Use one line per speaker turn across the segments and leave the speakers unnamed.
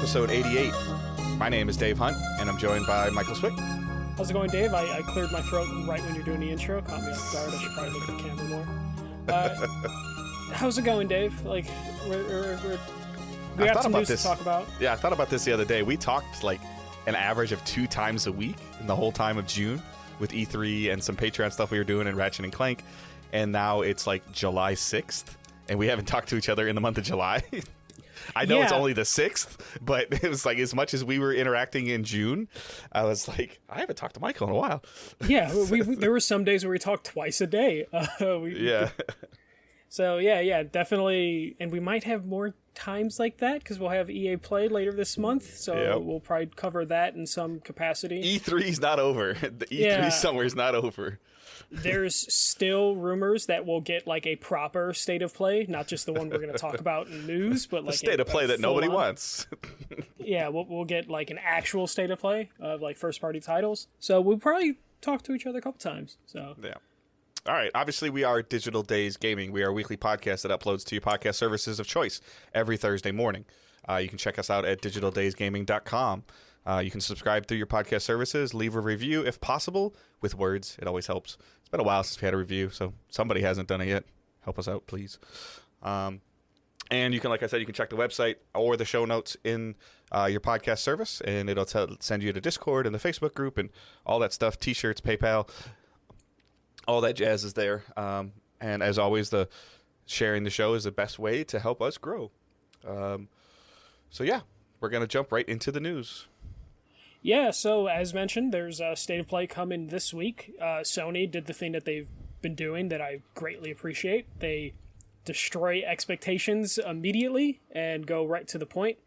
episode 88. My name is Dave Hunt, and I'm joined by Michael Swick.
How's it going, Dave? I cleared my throat right when you're doing the intro. Caught me off guard. I should probably look at the camera more. How's it going, Dave? Like, we got some news to talk about.
Yeah, I thought about this the other day. We talked like an average of 2 times a week in the whole time of June with E3 and some Patreon stuff we were doing in Ratchet and Clank. And now it's like July 6th, and we haven't talked to each other in the month of July. I know it's only the 6th, but it was like as much as we were interacting in June, I was like, I haven't talked to Michael in a while.
Yeah, there were some days where we talked twice a day. So, yeah, definitely. And we might have more times like that because we'll have EA Play later this month. So we'll probably cover that in some capacity.
E3's not over. The E3 summer's not over.
There's still rumors that we'll get like a proper state of play, not just the one we're going to talk about in news, but like
a state of play that nobody wants.
Yeah, we'll get like an actual state of play of like first party titles. So we'll probably talk to each other a couple times. So
yeah. All right. Obviously, we are Digital Days Gaming. We are a weekly podcast that uploads to your podcast services of choice every Thursday morning. You can check us out at digitaldaysgaming.com. You can subscribe through your podcast services, leave a review if possible, with words. It always helps. It's been a while since we had a review, so somebody hasn't done it yet. Help us out, please. And you can, like I said, you can check the website or the show notes in your podcast service, and it'll send you to Discord and the Facebook group and all that stuff, T-shirts, PayPal, all that jazz is there. And as always, the sharing the show is the best way to help us grow. So yeah, we're going to jump right into the news.
Yeah, so as mentioned, there's a State of Play coming this week. Sony did the thing that they've been doing that I greatly appreciate. They destroy expectations immediately and go right to the point.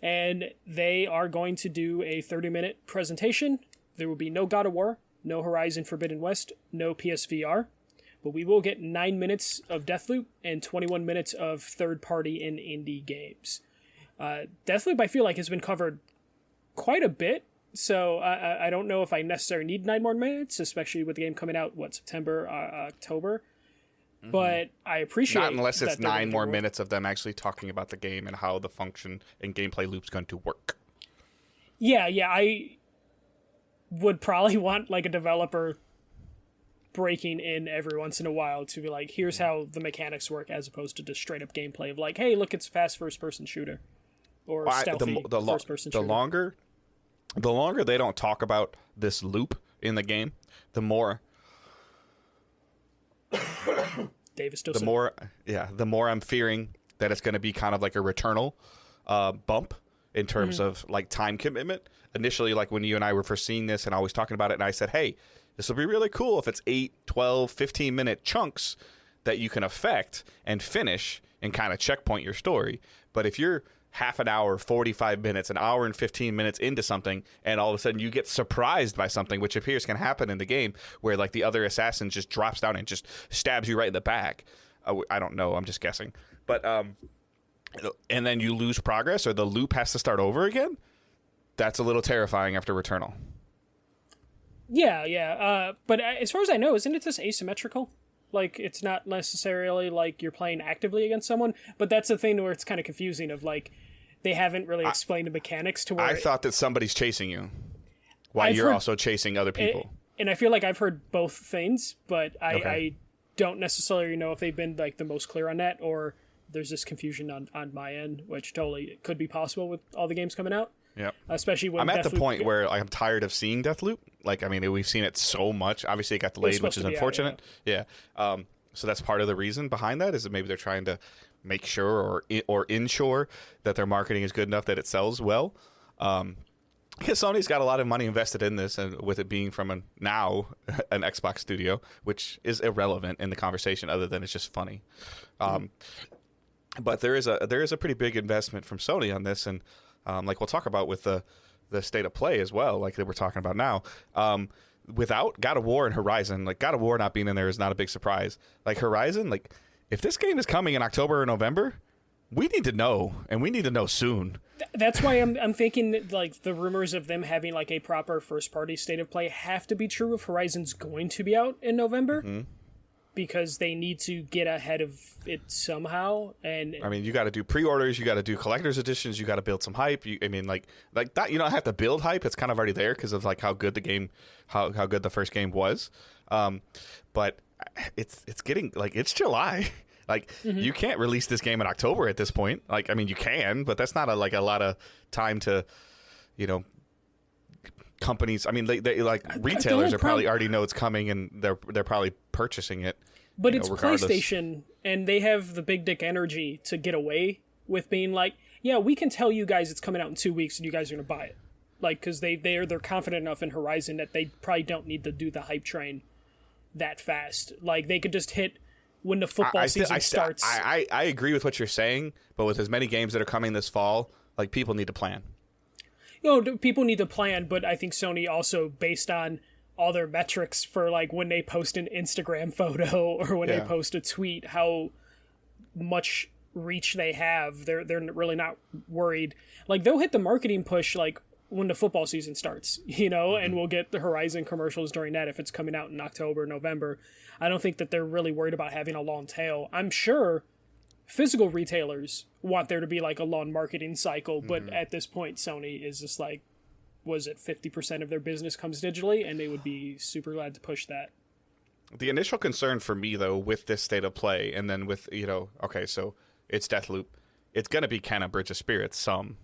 And they are going to do a 30-minute presentation. There will be no God of War, no Horizon Forbidden West, no PSVR. But we will get 9 minutes of Deathloop and 21 minutes of third-party and indie games. Deathloop, I feel like, has been covered quite a bit. So I don't know if I necessarily need 9 more minutes, especially with the game coming out, September, October. Mm-hmm. But I appreciate
not unless it's 9 more minutes of them actually talking about the game and how the function and gameplay loop's going to work.
Yeah, I would probably want like a developer breaking in every once in a while to be like, here's how the mechanics work, as opposed to just straight up gameplay of like, hey, look, it's a fast first-person shooter. Or stealthy first-person shooter.
The longer they don't talk about this loop in the game, the more
Dave is still
the more I'm fearing that it's going to be kind of like a Returnal bump in terms of like time commitment. Initially, like when you and I were first seeing this and I was talking about it, and I said, hey, this will be really cool if it's 8, 12, 15-minute chunks that you can affect and finish and kind of checkpoint your story. But if you're half an hour, 45 minutes, an hour and 15 minutes into something, and all of a sudden you get surprised by something, which appears can happen in the game, where like the other assassin just drops down and just stabs you right in the back. I don't know. I'm just guessing. But and then you lose progress, or the loop has to start over again. That's a little terrifying after Returnal.
Yeah. But as far as I know, isn't it just asymmetrical? Like, it's not necessarily like you're playing actively against someone, but that's the thing where it's kind of confusing of like, they haven't really explained the mechanics to where...
I thought that somebody's chasing you while you're also chasing other people.
And I feel like I've heard both things, but I don't necessarily know if they've been like the most clear on that, or there's this confusion on my end, which totally could be possible with all the games coming out.
Yeah,
especially when
I'm at the point where I'm tired of seeing Deathloop. Like, I mean, we've seen it so much. Obviously, it got delayed, which is unfortunate. So that's part of the reason behind that, is that maybe they're trying to make sure or ensure that their marketing is good enough that it sells well. Because Sony's got a lot of money invested in this, and with it being from an Xbox studio, which is irrelevant in the conversation, other than it's just funny. But there is a pretty big investment from Sony on this, and like we'll talk about with the state of play as well, like that we're talking about now. Without God of War and Horizon, like God of War not being in there is not a big surprise. Like Horizon, like if this game is coming in October or November, we need to know, and we need to know soon.
That's why I'm thinking that, like, the rumors of them having like a proper first party state of play have to be true if Horizon's going to be out in November. because they need to get ahead of it somehow. And
I mean, you got to do pre-orders, you got to do collector's editions, you got to build some hype. I mean, like that. You don't have to build hype; it's kind of already there because of like how good the game, how good the first game was. But it's getting like it's July. Like you can't release this game in October at this point. Like I mean, you can, but that's not a lot of time to, companies. I mean, they like retailers are probably already know it's coming and they're probably purchasing it.
But it's
regardless.
PlayStation, and they have the big dick energy to get away with being like, yeah, we can tell you guys it's coming out in 2 weeks and you guys are going to buy it. Like, because they're confident enough in Horizon that they probably don't need to do the hype train that fast. Like, they could just hit when the football season starts.
I agree with what you're saying, but with as many games that are coming this fall, like, people need to plan.
People need to plan, but I think Sony also, based on all their metrics for like when they post an Instagram photo or when they post a tweet, how much reach they have, they're really not worried. Like they'll hit the marketing push like when the football season starts, and we'll get the Horizon commercials during that if it's coming out in October, November. I don't think that they're really worried about having a long tail. I'm sure physical retailers want there to be like a long marketing cycle, but at this point Sony is just like, was it 50% of their business comes digitally, and they would be super glad to push that.
The initial concern for me, though, with this state of play, and then with, okay, so it's Deathloop. It's going to be kind of Bridge of Spirits, some.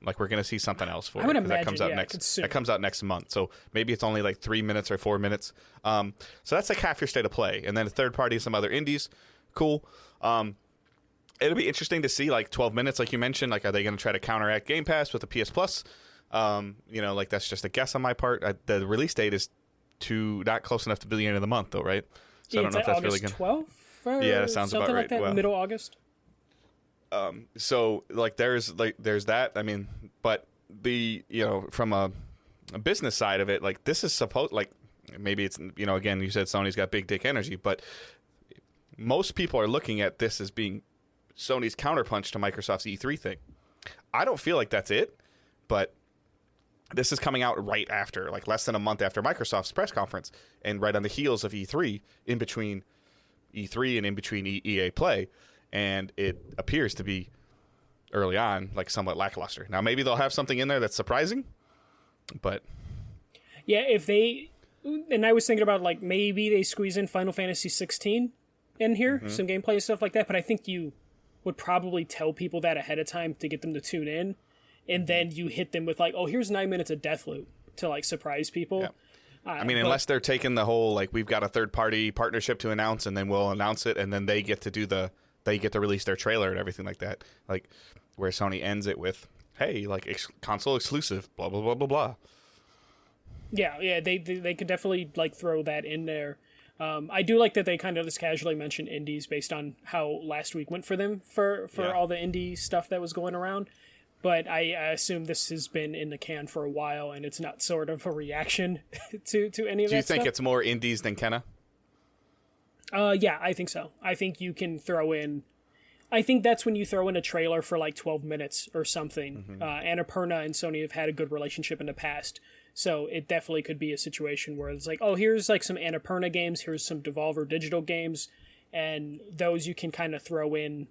Like, we're going to see something else for it.
Imagine,
that comes out that comes out next month. So maybe it's only like 3 minutes or 4 minutes. So that's like half your state of play. And then a third party, some other indies. Cool. It'll be interesting to see, like, 12 minutes, like you mentioned. Like, are they going to try to counteract Game Pass with the PS Plus? Like that's just a guess on my part. The release date is not close enough to the end of the month, though, right? So I don't know if that's really going to.
12th?
Yeah, that sounds about right.
Like that, middle August.
So like there's that. I mean, but the from a business side of it, like this is supposed like maybe it's again you said Sony's got big dick energy, but most people are looking at this as being Sony's counterpunch to Microsoft's E3 thing. I don't feel like that's it, but this is coming out right after, like less than a month after Microsoft's press conference, and right on the heels of E3, in between E3 and in between EA Play, and it appears to be early on like somewhat lackluster. Now maybe they'll have something in there that's surprising, but
yeah, and I was thinking about like maybe they squeeze in Final Fantasy 16 in here, some gameplay and stuff like that, but I think you would probably tell people that ahead of time to get them to tune in. And then you hit them with like, oh, here's 9 minutes of Deathloop to like surprise people.
Yeah. Unless they're taking the whole like we've got a third party partnership to announce, and then we'll announce it, and then they get to release their trailer and everything like that. Like where Sony ends it with, hey, like console exclusive, blah blah blah blah blah.
Yeah, they could definitely like throw that in there. I do like that they kind of just casually mentioned indies based on how last week went for them for all the indie stuff that was going around. But I assume this has been in the can for a while, and it's not sort of a reaction to any of that stuff.
Do you think it's more indies than Kenna?
Yeah, I think so. I think you can throw in... I think that's when you throw in a trailer for like 12 minutes or something. Annapurna and Sony have had a good relationship in the past, so it definitely could be a situation where it's like, oh, here's like some Annapurna games, here's some Devolver Digital games, and those you can kind of throw in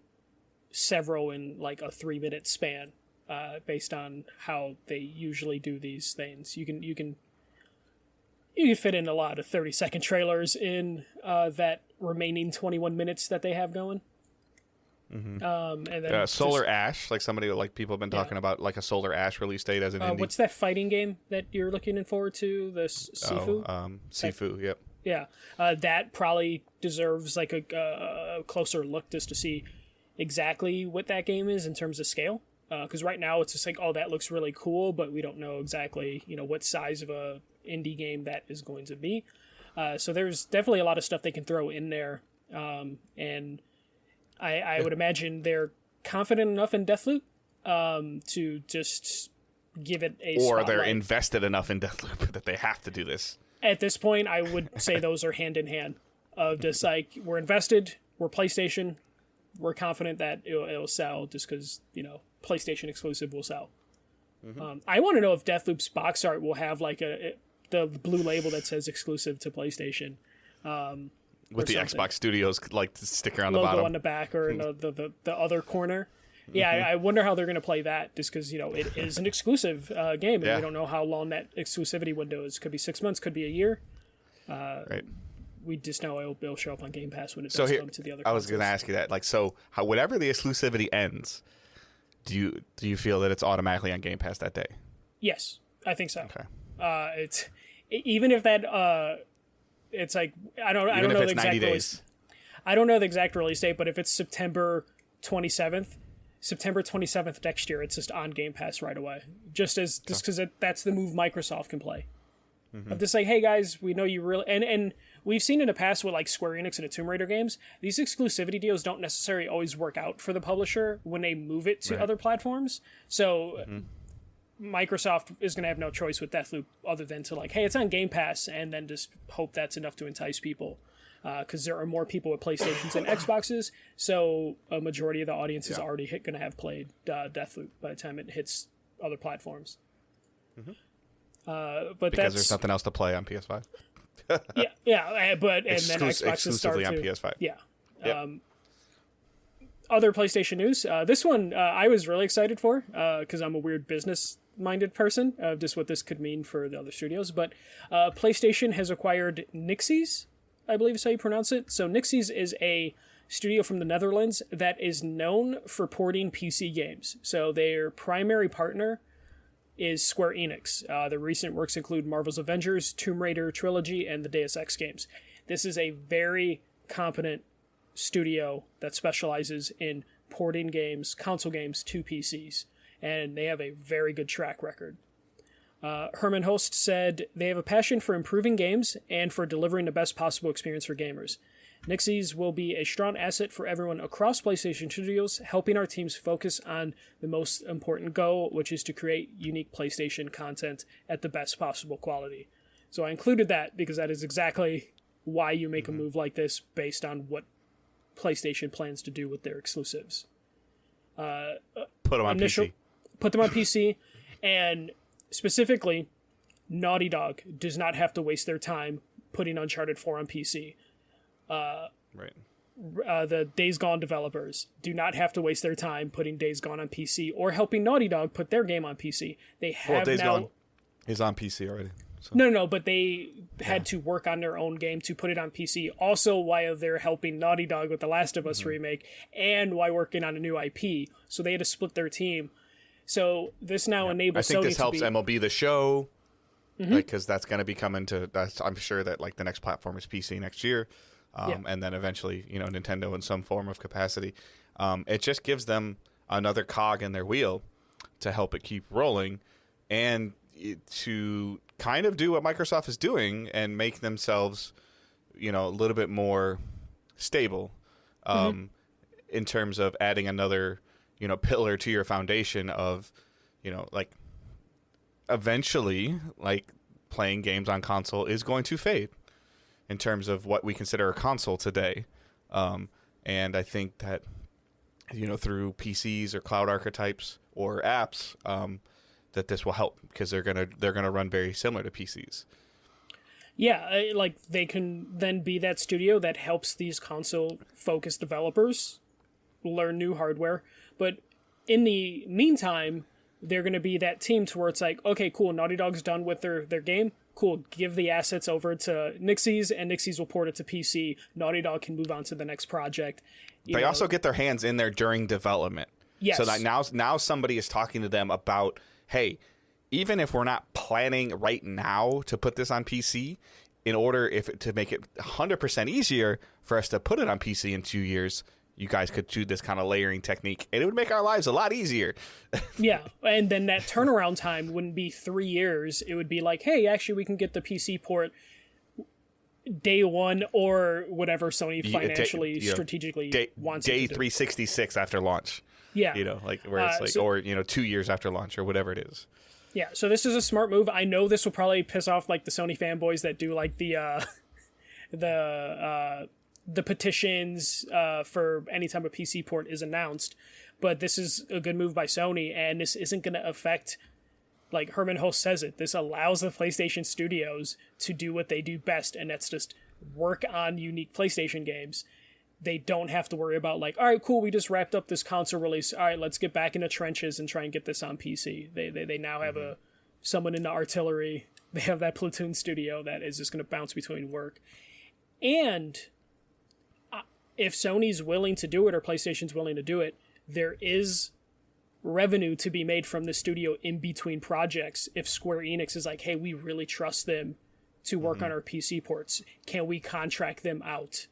several in like a 3-minute span. Based on how they usually do these things, you can fit in a lot of 30-second trailers in that remaining 21 minutes that they have going. And then
Solar Ash, like somebody like people have been talking about, like a Solar Ash release date as an indie.
What's that fighting game that you're looking forward to? The Sifu.
Sifu. Yep.
Yeah, that probably deserves like a closer look just to see exactly what that game is in terms of scale. Because right now it's just like, oh, that looks really cool, but we don't know exactly, what size of a indie game that is going to be. So there's definitely a lot of stuff they can throw in there. And I would imagine they're confident enough in Deathloop to just give it a spotlight.
Or they're invested enough in Deathloop that they have to do this.
At this point, I would say those are hand in hand. Of just like, we're invested, we're PlayStation, we're confident that it'll sell just because, PlayStation exclusive will sell. I want to know if Deathloop's box art will have like the blue label that says exclusive to PlayStation.
with the
something.
Xbox Studios like sticker on the
Logo
bottom.
on the back or in the other corner. Yeah, I wonder how they're going to play that, just because, it is an exclusive game, and we don't know how long that exclusivity window is. Could be 6 months, could be a year.
Right.
We just know it'll show up on Game Pass when it
So
does come to the other
I was
consoles.
going to ask you that. Like, so whenever the exclusivity ends, do you feel that it's automatically on Game Pass that day?
Yes, I think so.
Okay.
It's even if that it's like I don't know the exact
90
release.
days.
I don't know the exact release date, but if it's September 27th next year, it's just on Game Pass right away. Just because that's the move Microsoft can play. Of just like, hey guys, we know you really and we've seen in the past with like Square Enix and the Tomb Raider games, these exclusivity deals don't necessarily always work out for the publisher when they move it to other platforms. So Microsoft is going to have no choice with Deathloop other than to like, hey, it's on Game Pass, and then just hope that's enough to entice people. Because there are more people with PlayStations and Xboxes, so a majority of the audience is already going to have played Deathloop by the time it hits other platforms. But
Because there's nothing else to play on PS5.
but and then Xbox
exclusively
is
on PS5.
Yeah.
Yep.
Other PlayStation news. This one I was really excited for because I'm a weird business-minded person. Just what this could mean for the other studios. But PlayStation has acquired Nixies, I believe is how you pronounce it. So Nixies is a studio from the Netherlands that is known for porting PC games. So their primary partner is Square Enix. Their recent works include Marvel's Avengers, Tomb Raider trilogy, and the Deus Ex games. This is a very competent studio that specializes in porting games, console games, to PCs, and they have a very good track record. Herman Host said they have a passion for improving games and for delivering the best possible experience for gamers. Nixies will be a strong asset for everyone across PlayStation Studios, helping our teams focus on the most important goal, which is to create unique PlayStation content at the best possible quality. So I included that because that is exactly why you make a move like this based on what PlayStation plans to do with their exclusives.
Put them on PC.
Put them on PC, and specifically, Naughty Dog does not have to waste their time putting Uncharted 4 on PC.
Right.
The Days Gone developers do not have to waste their time putting Days Gone on PC or helping Naughty Dog put their game on PC. They have
Days
now.
Gone is on PC already. So.
No, but they had to work on their own game to put it on PC. Also, while they're helping Naughty Dog with the Last of Us remake, and while working on a new IP, so they had to split their team. So this now enables.
I think
Sony
this helps
to be,
MLB The Show, because that's going to be coming to. I'm sure that like the next platform is PC next year, and then eventually Nintendo in some form of capacity. It just gives them another cog in their wheel to help it keep rolling, and to kind of do what Microsoft is doing and make themselves, a little bit more stable, in terms of adding another, pillar to your foundation of, like eventually like playing games on console is going to fade in terms of what we consider a console today. And I think that, through PCs or cloud archetypes or apps, that this will help because they're gonna run very similar to PCs.
Yeah, like they can then be that studio that helps these console-focused developers learn new hardware. But in the meantime, they're going to be that team to where it's like, okay, cool, Naughty Dog's done with their game. Cool, give the assets over to Nixies, and Nixies will port it to PC. Naughty Dog can move on to the next project.
They also get their hands in there during development.
Yes.
So that now somebody is talking to them about, hey, even if we're not planning right now to put this on PC, in order to make it 100% easier for us to put it on PC in 2 years, you guys could do this kind of layering technique, and it would make our lives a lot easier.
Yeah, and then that turnaround time wouldn't be 3 years. It would be like, hey, actually, we can get the PC port day one or whatever Sony financially, strategically wants
day
it to do.
366 after launch.
Yeah.
Where it's like, or 2 years after launch or whatever it is.
Yeah, so this is a smart move. I know this will probably piss off like the Sony fanboys that do like the petitions for any time a PC port is announced, but this is a good move by Sony, and this isn't going to affect, like Herman Host says it, this allows the PlayStation Studios to do what they do best, and that's just work on unique PlayStation games, they don't have to worry about like, all right, cool, we just wrapped up this console release. All right, let's get back in the trenches and try and get this on PC. They now have someone in the artillery. They have that platoon studio that is just going to bounce between work. And if Sony's willing to do it or PlayStation's willing to do it, there is revenue to be made from the studio in between projects. If Square Enix is like, hey, we really trust them to work on our PC ports, can we contract them out?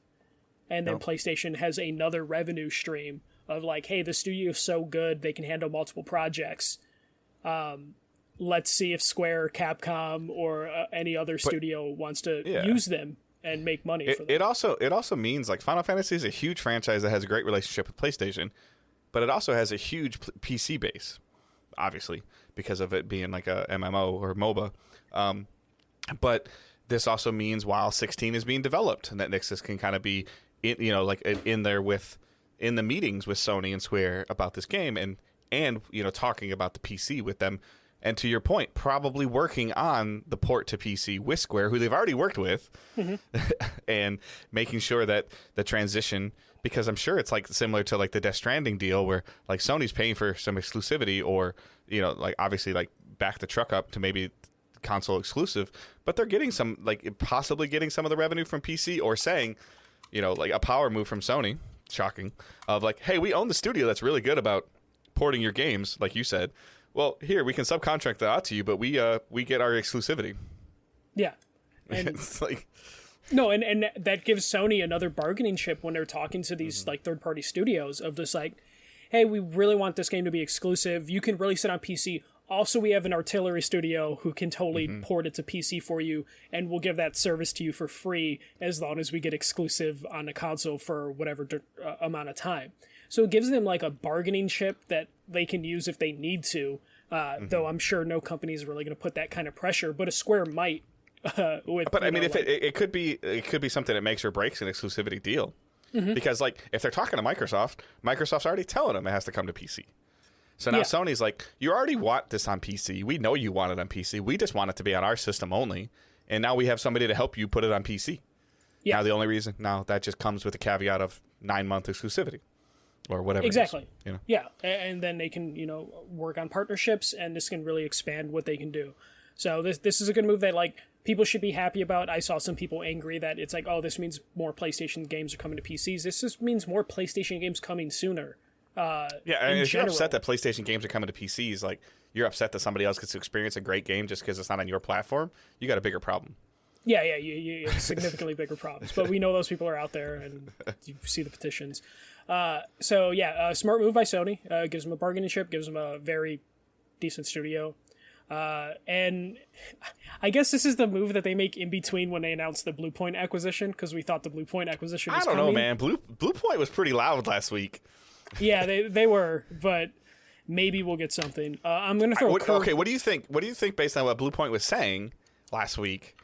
And then PlayStation has another revenue stream of like, hey, the studio's so good, they can handle multiple projects. Let's see if Square, Capcom, or any other studio wants to use them and make money for them.
It also means like Final Fantasy is a huge franchise that has a great relationship with PlayStation, but it also has a huge PC base, obviously, because of it being like a MMO or MOBA. But this also means while 16 is being developed, and that Nixus can kind of be in there in the meetings with Sony and Square about this game, and talking about the PC with them. And to your point, probably working on the port to PC with Square, who they've already worked with, and making sure that the transition, because I'm sure it's like similar to like the Death Stranding deal where like Sony's paying for some exclusivity or, like obviously like back the truck up to maybe console exclusive, but they're getting some, like possibly getting some of the revenue from PC or saying, like a power move from Sony, shocking, of like, hey, we own the studio that's really good about porting your games, like you said. Well, here, we can subcontract that out to you, but we get our exclusivity.
Yeah. And
it's like...
No, and that gives Sony another bargaining chip when they're talking to these like third-party studios of just like, hey, we really want this game to be exclusive. You can release it on PC. Also, we have an artillery studio who can totally port it to PC for you, and we'll give that service to you for free as long as we get exclusive on the console for whatever amount of time. So it gives them like a bargaining chip that they can use if they need to, though I'm sure no company is really going to put that kind of pressure, but a Square might. But
I mean, if it could be something that makes or breaks an exclusivity deal, because like if they're talking to Microsoft's already telling them it has to come to PC. So now Sony's like, you already want this on PC. We know you want it on PC. We just want it to be on our system only, and now we have somebody to help you put it on PC. Yeah. Now the only reason that just comes with a caveat of 9-month exclusivity. Or whatever.
Exactly. Yeah, and then they can work on partnerships, and this can really expand what they can do. So this is a good move that like people should be happy about. I saw some people angry that it's like, oh, this means more PlayStation games are coming to PCs. This just means more PlayStation games coming sooner.
And if you're upset that PlayStation games are coming to PCs, like you're upset that somebody else gets to experience a great game just because it's not on your platform, you got a bigger problem.
Yeah, you have significantly bigger problems. But we know those people are out there, and you see the petitions. Smart move by Sony. Gives them a bargaining chip, gives them a very decent studio. And I guess this is the move that they make in between when they announced the Bluepoint acquisition, because we thought the Bluepoint acquisition was coming.
I don't know, man. Bluepoint was pretty loud last week.
Yeah, they were, but maybe we'll get something. I'm going to throw
okay, what do you think? What do you think based on what Bluepoint was saying last week?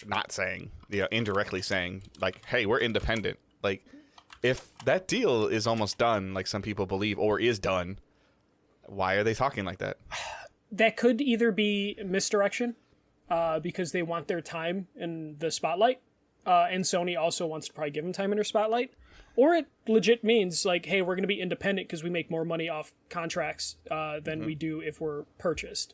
Not saying, indirectly saying, like, hey, we're independent. Like, if that deal is almost done, like some people believe, or is done, why are they talking like that?
That could either be misdirection, because they want their time in the spotlight, and Sony also wants to probably give them time in their spotlight, or it legit means, like, hey, we're going to be independent because we make more money off contracts than we do if we're purchased.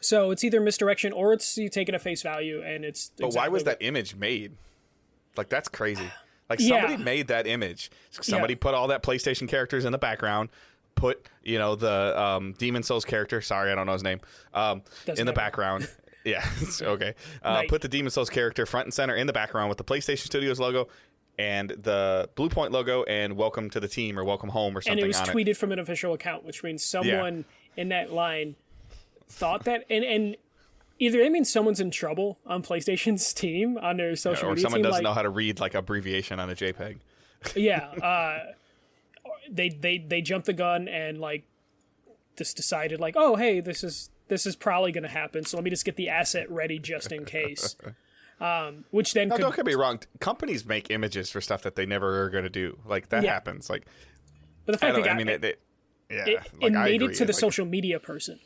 So it's either misdirection or it's you take it at face value, and it's.
But why was that image made? Like, that's crazy. Like, somebody made that image. Somebody put all that PlayStation characters in the background. Put the Demon Souls character. Sorry, I don't know his name. In the background. Yeah, okay. Put the Demon Souls character front and center in the background with the PlayStation Studios logo and the Bluepoint logo and welcome to the team or welcome home or something.
And it was tweeted from an official account, which means someone in that line thought that, and either it means someone's in trouble on PlayStation's team on their social media team,
or someone doesn't know how to read like abbreviation on a JPEG.
They jumped the gun and like just decided like, oh hey, this is probably going to happen, so let me just get the asset ready just in case. Which then
don't get me wrong, companies make images for stuff that they never are going to do. Like that happens. Like,
but the fact it made it to the social media person.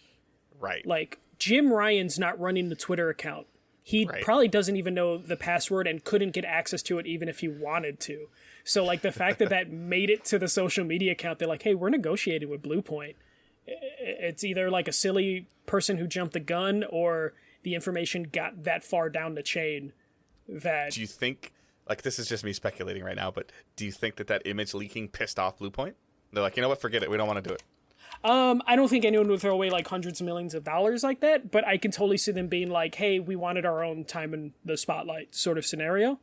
Right.
Like, Jim Ryan's not running the Twitter account he
Right.
probably doesn't even know the password and couldn't get access to it even if he wanted to. So like the fact that made it to the social media account, they're like, hey, we're negotiating with Bluepoint. It's either like a silly person who jumped the gun or the information got that far down the chain that...
Do you think, like, this is just me speculating right now, but do you think that image leaking pissed off Bluepoint? They're like, you know what, forget it, we don't want to do it.
I don't think anyone would throw away like hundreds of millions of dollars like that, but I can totally see them being like, hey, we wanted our own time in the spotlight sort of scenario,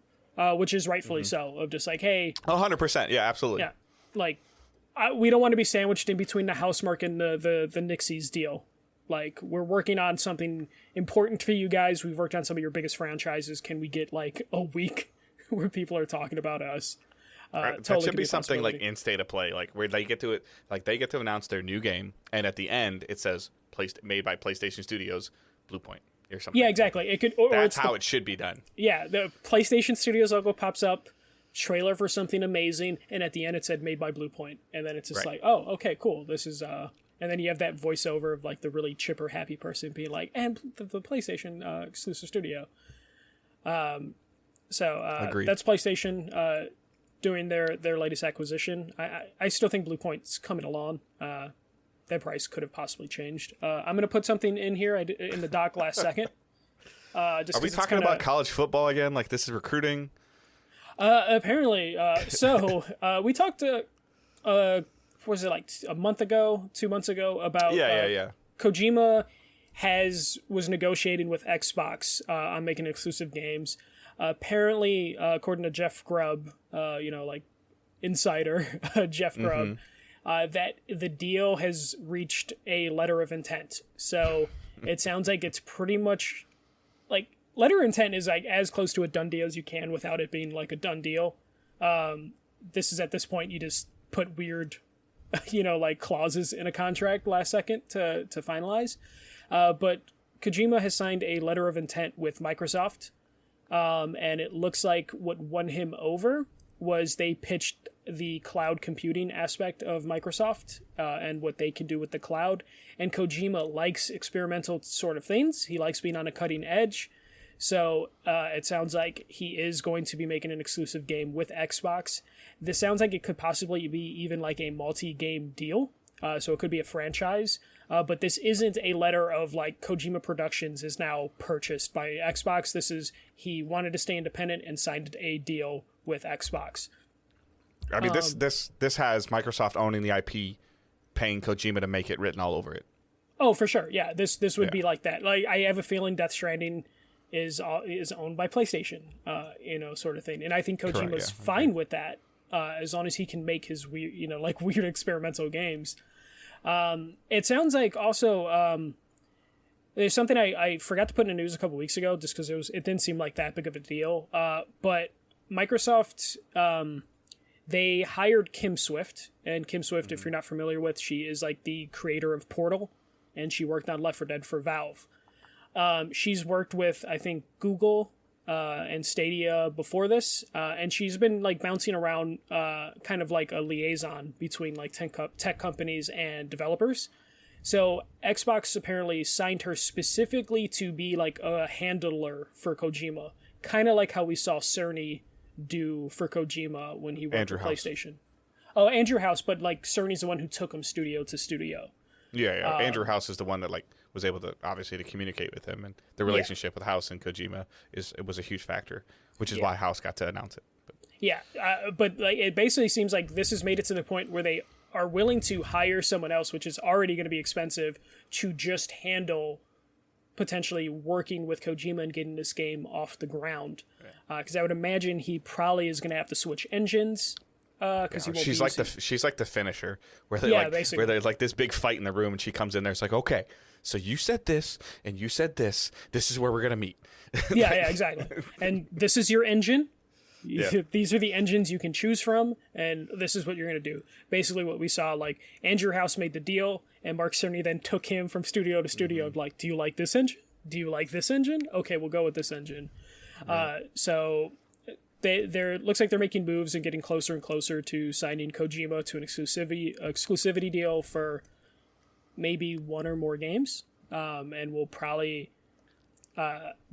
which is rightfully so, of just like, hey...
100%, yeah, absolutely.
Yeah, like, we don't want to be sandwiched in between the Housemarque and the Nixies deal. Like, we're working on something important for you guys. We've worked on some of your biggest franchises. Can we get, like, a week where people are talking about us?
Right.
Totally
that should be something like in State of Play, like where they get to it, like they get to announce their new game, and at the end it says made by PlayStation Studios, Bluepoint, or something.
Yeah, exactly. It could. Or
That's how it should be done.
Yeah, the PlayStation Studios logo pops up, trailer for something amazing, and at the end it said made by Bluepoint, and then it's just like, oh, okay, cool. This is and then you have that voiceover of like the really chipper, happy person being like, and the PlayStation exclusive studio. Agreed. That's PlayStation. Doing their latest acquisition. I still think Bluepoint's coming along. Their price could have possibly changed. I'm going to put something in here in the doc last second. Just
Are we talking about college football again? Like this is recruiting?
Apparently. We talked was it like a month ago, 2 months ago about Kojima was negotiating with Xbox on making exclusive games. Apparently, according to Jeff Grubb, like insider Jeff Grubb, that the deal has reached a letter of intent. So it sounds like it's pretty much like letter of intent is like as close to a done deal as you can without it being like a done deal. This is at this point you just put weird, like clauses in a contract last second to finalize. But Kojima has signed a letter of intent with Microsoft. And it looks like what won him over was they pitched the cloud computing aspect of Microsoft and what they can do with the cloud. And Kojima likes experimental sort of things. He likes being on a cutting edge. So it sounds like he is going to be making an exclusive game with Xbox. This sounds like it could possibly be even like a multi-game deal. So it could be a franchise. But this isn't a letter of like Kojima Productions is now purchased by Xbox. This is he wanted to stay independent and signed a deal with Xbox.
I mean, this has Microsoft owning the IP, paying Kojima to make it written all over it.
Oh, for sure. Yeah, this would be like that. Like I have a feeling Death Stranding is owned by PlayStation, sort of thing. And I think Kojima's fine with that, as long as he can make his weird, weird experimental games. It sounds like also there's something I forgot to put in the news a couple weeks ago just because it didn't seem like that big of a deal. But Microsoft they hired Kim Swift, and Kim Swift, if you're not familiar with, she is like the creator of Portal, and she worked on Left 4 Dead for Valve. She's worked with I think Google and Stadia before this, and she's been like bouncing around kind of like a liaison between like tech companies and developers. So Xbox apparently signed her specifically to be like a handler for Kojima, kind of like how we saw Cerny do for Kojima when he worked for PlayStation. Oh, Andrew House, but like Cerny's the one who took him studio to studio.
Yeah. Andrew House is the one that like was able to obviously to communicate with him, and the relationship with House and Kojima was a huge factor, which is why House got to announce it.
But like it basically seems like this has made it to the point where they are willing to hire someone else, which is already going to be expensive, to just handle potentially working with Kojima and getting this game off the ground. Because I would imagine he probably is going to have to switch engines. Because
she's like the finisher, where there's like this big fight in the room, and she comes in there. It's like, okay, so you said this and you said this. This is where we're gonna meet.
Yeah, exactly. And this is your engine. Yeah. These are the engines you can choose from, and this is what you're gonna do. Basically, what we saw, like Andrew House made the deal, and Mark Cerny then took him from studio to studio. Like, do you like this engine? Do you like this engine? Okay, we'll go with this engine. Right. So. They're looks like they're making moves and getting closer and closer to signing Kojima to an exclusivity deal for maybe one or more games, and we'll probably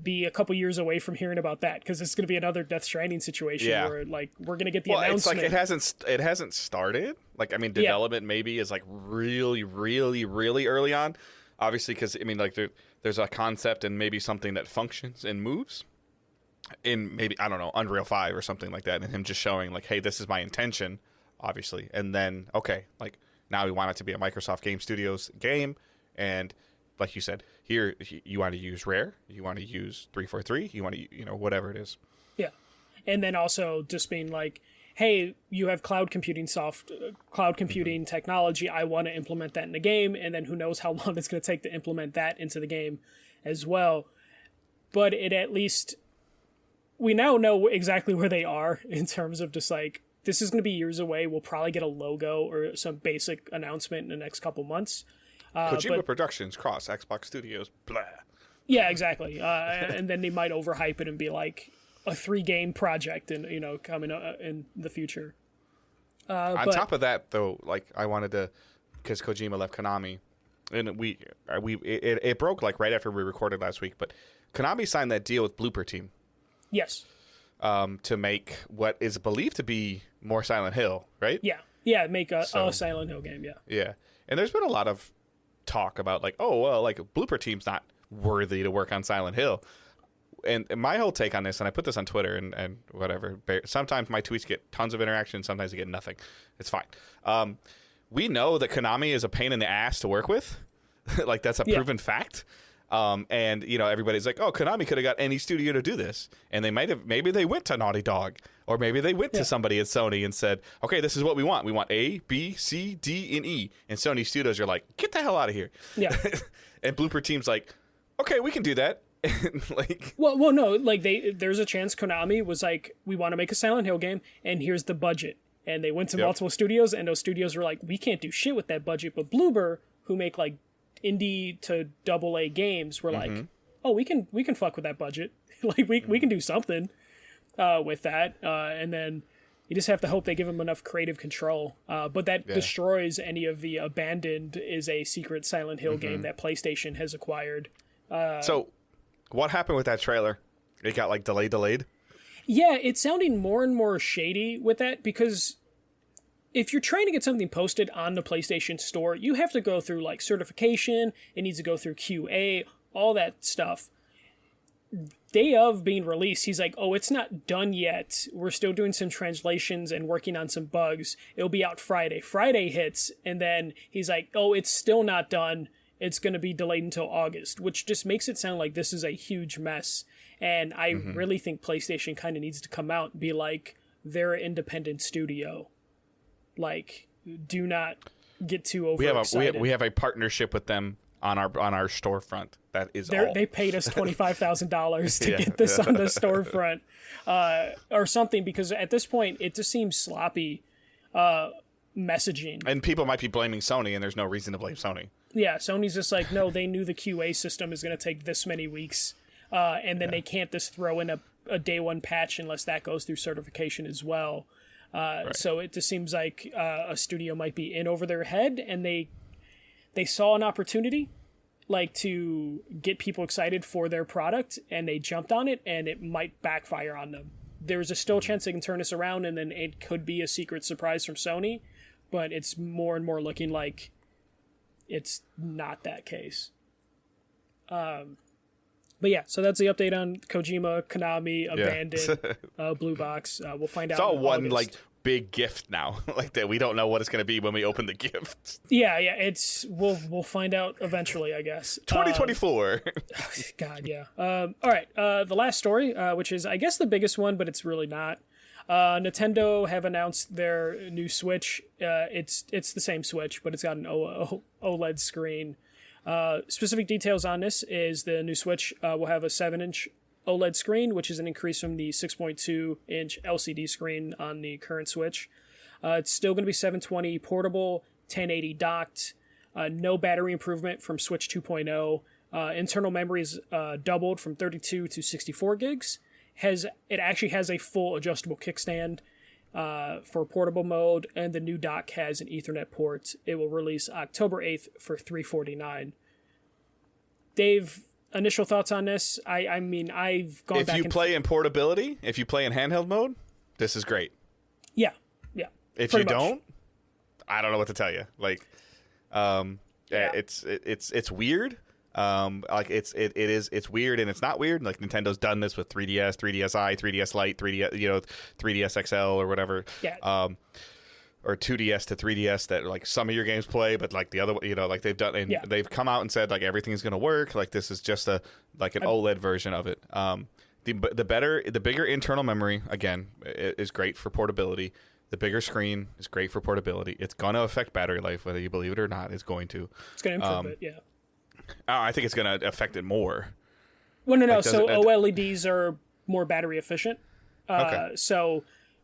be a couple years away from hearing about that, because it's going to be another Death Stranding situation where like we're going to get the announcement.
It's like it hasn't started. Like, I mean, development maybe is like really, really, really early on. Obviously, because I mean, like there's a concept and maybe something that functions and moves in maybe, I don't know, Unreal 5 or something like that, and him just showing like, hey, this is my intention, obviously, and then okay, like now we want it to be a Microsoft Game Studios game, and like you said, here you want to use Rare, you want to use 343, you want to, whatever it is. Yeah.
And then also just being like, hey, you have cloud computing technology, I want to implement that in the game, and then who knows how long it's going to take to implement that into the game as well. But it at least, we now know exactly where they are in terms of just like, this is going to be years away. We'll probably get a logo or some basic announcement in the next couple months.
Kojima Productions, cross Xbox Studios, blah.
Yeah, exactly. And then they might overhype it and be like a 3-game project, and coming in the future.
On top of that, though, like I wanted to, because Kojima left Konami, and it broke like right after we recorded last week. But Konami signed that deal with Blooper Team.
Yes.
To make what is believed to be more Silent Hill, right?
Yeah. Make a Silent Hill game. Yeah.
Yeah, and there's been a lot of talk about like, oh well, like Blooper Team's not worthy to work on Silent Hill, and my whole take on this, and I put this on Twitter and whatever, sometimes my tweets get tons of interaction, sometimes they get nothing. It's fine. We know that Konami is a pain in the ass to work with. Like that's a proven fact. And everybody's like, oh, Konami could have got any studio to do this, and maybe they went to Naughty Dog, or maybe they went to somebody at Sony and said, okay, this is what we want A, B, C, D, and E, and Sony Studios are like, get the hell out of here. Yeah. And Blooper Team's like, okay, we can do that. Like,
well, no, like there's a chance Konami was like, we want to make a Silent Hill game, and here's the budget, and they went to multiple studios, and those studios were like, we can't do shit with that budget, but Bloober, who make like indie to AA games, were like, oh, we can fuck with that budget. Like we can do something with that, and then you just have to hope they give them enough creative control. But that destroys any of the Abandoned is a secret Silent Hill game that PlayStation has acquired.
So what happened with that trailer? It got like delayed?
Yeah, it's sounding more and more shady with that, because if you're trying to get something posted on the PlayStation Store, you have to go through like certification, it needs to go through QA, all that stuff. Day of being released, he's like, oh, it's not done yet. We're still doing some translations and working on some bugs. It'll be out Friday. Friday hits, and then he's like, oh, it's still not done. It's going to be delayed until August, which just makes it sound like this is a huge mess. And I really think PlayStation kind of needs to come out and be like, they're an independent studio. Like, do not get too overexcited.
We have a partnership with them on our storefront. That is all.
They paid us $25,000 to get this on the storefront, or something, because at this point it just seems sloppy messaging.
And people might be blaming Sony, and there's no reason to blame Sony.
Yeah, Sony's just like, no, they knew the QA system is going to take this many weeks, and then they can't just throw in a day one patch unless that goes through certification as well. Right. So it just seems like a studio might be in over their head, and they saw an opportunity, like, to get people excited for their product, and they jumped on it, and it might backfire on them. There's a still chance they can turn this around, and then it could be a secret surprise from Sony, but it's more and more looking like it's not that case. But yeah, so that's the update on Kojima, Konami, Abandoned, Blue Box. We'll find out.
It's all one August. Like big gift now, like that. We don't know what it's going to be when we open the gift.
Yeah, it's we'll find out eventually, I guess.
2024.
God, yeah. All right. The last story, which is I guess the biggest one, but it's really not. Nintendo have announced their new Switch. It's the same Switch, but it's got an OLED screen. Specific details on this is the new Switch will have a 7-inch OLED screen, which is an increase from the 6.2-inch LCD screen on the current Switch. It's still going to be 720 portable, 1080 docked, no battery improvement from Switch 2.0. Internal memory is doubled from 32 to 64 gigs. It actually has a full adjustable kickstand for portable mode, and the new dock has an Ethernet port. It will release October 8th for $349. Dave, initial thoughts on this. I mean, I've gone back.
If you play in portability, if you play in handheld mode, this is great.
Yeah.
If you don't, I don't know what to tell you. Like, it's weird. Like it's weird and it's not weird. Like Nintendo's done this with 3DS, 3DSi, 3DS Lite, 3DS XL or whatever.
Yeah.
Or 2DS to 3DS that like some of your games play, but like the other, like they've done, and they've come out and said like everything's going to work. Like this is just an OLED version of it. The bigger internal memory again is great for portability. The bigger screen is great for portability. It's going to affect battery life, whether you believe it or not. It's going to.
It's going to improve it. Yeah.
I think it's going to affect it more.
Well, no. So OLEDs are more battery efficient.
Okay.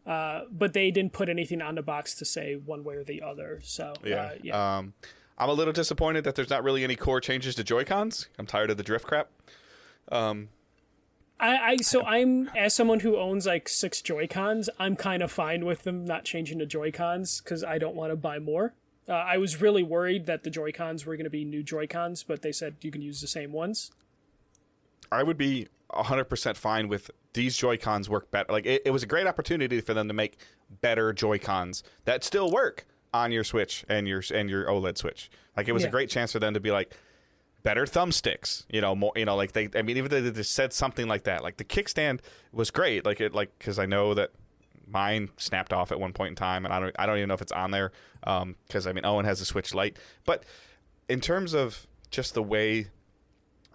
But they didn't put anything on the box to say one way or the other. So
I'm a little disappointed that there's not really any core changes to Joy-Cons. I'm tired of the drift crap. I'm as someone who owns like 6 Joy-Cons, I'm kind of fine with them not changing the Joy-Cons because I don't want to buy more. I was really worried that the Joy-Cons were going to be new Joy-Cons, but they said you can use the same ones. I would be 100% fine with these Joy-Cons work better. Like it was a great opportunity for them to make better Joy-Cons that still work on your Switch and your OLED Switch. Like it was a great chance for them to be like better thumbsticks, more, like even if they just said something like that. Like the kickstand was great. Because I know that mine snapped off at one point in time, and I don't even know if it's on there. Because Owen has a Switch Lite, but in terms of just the way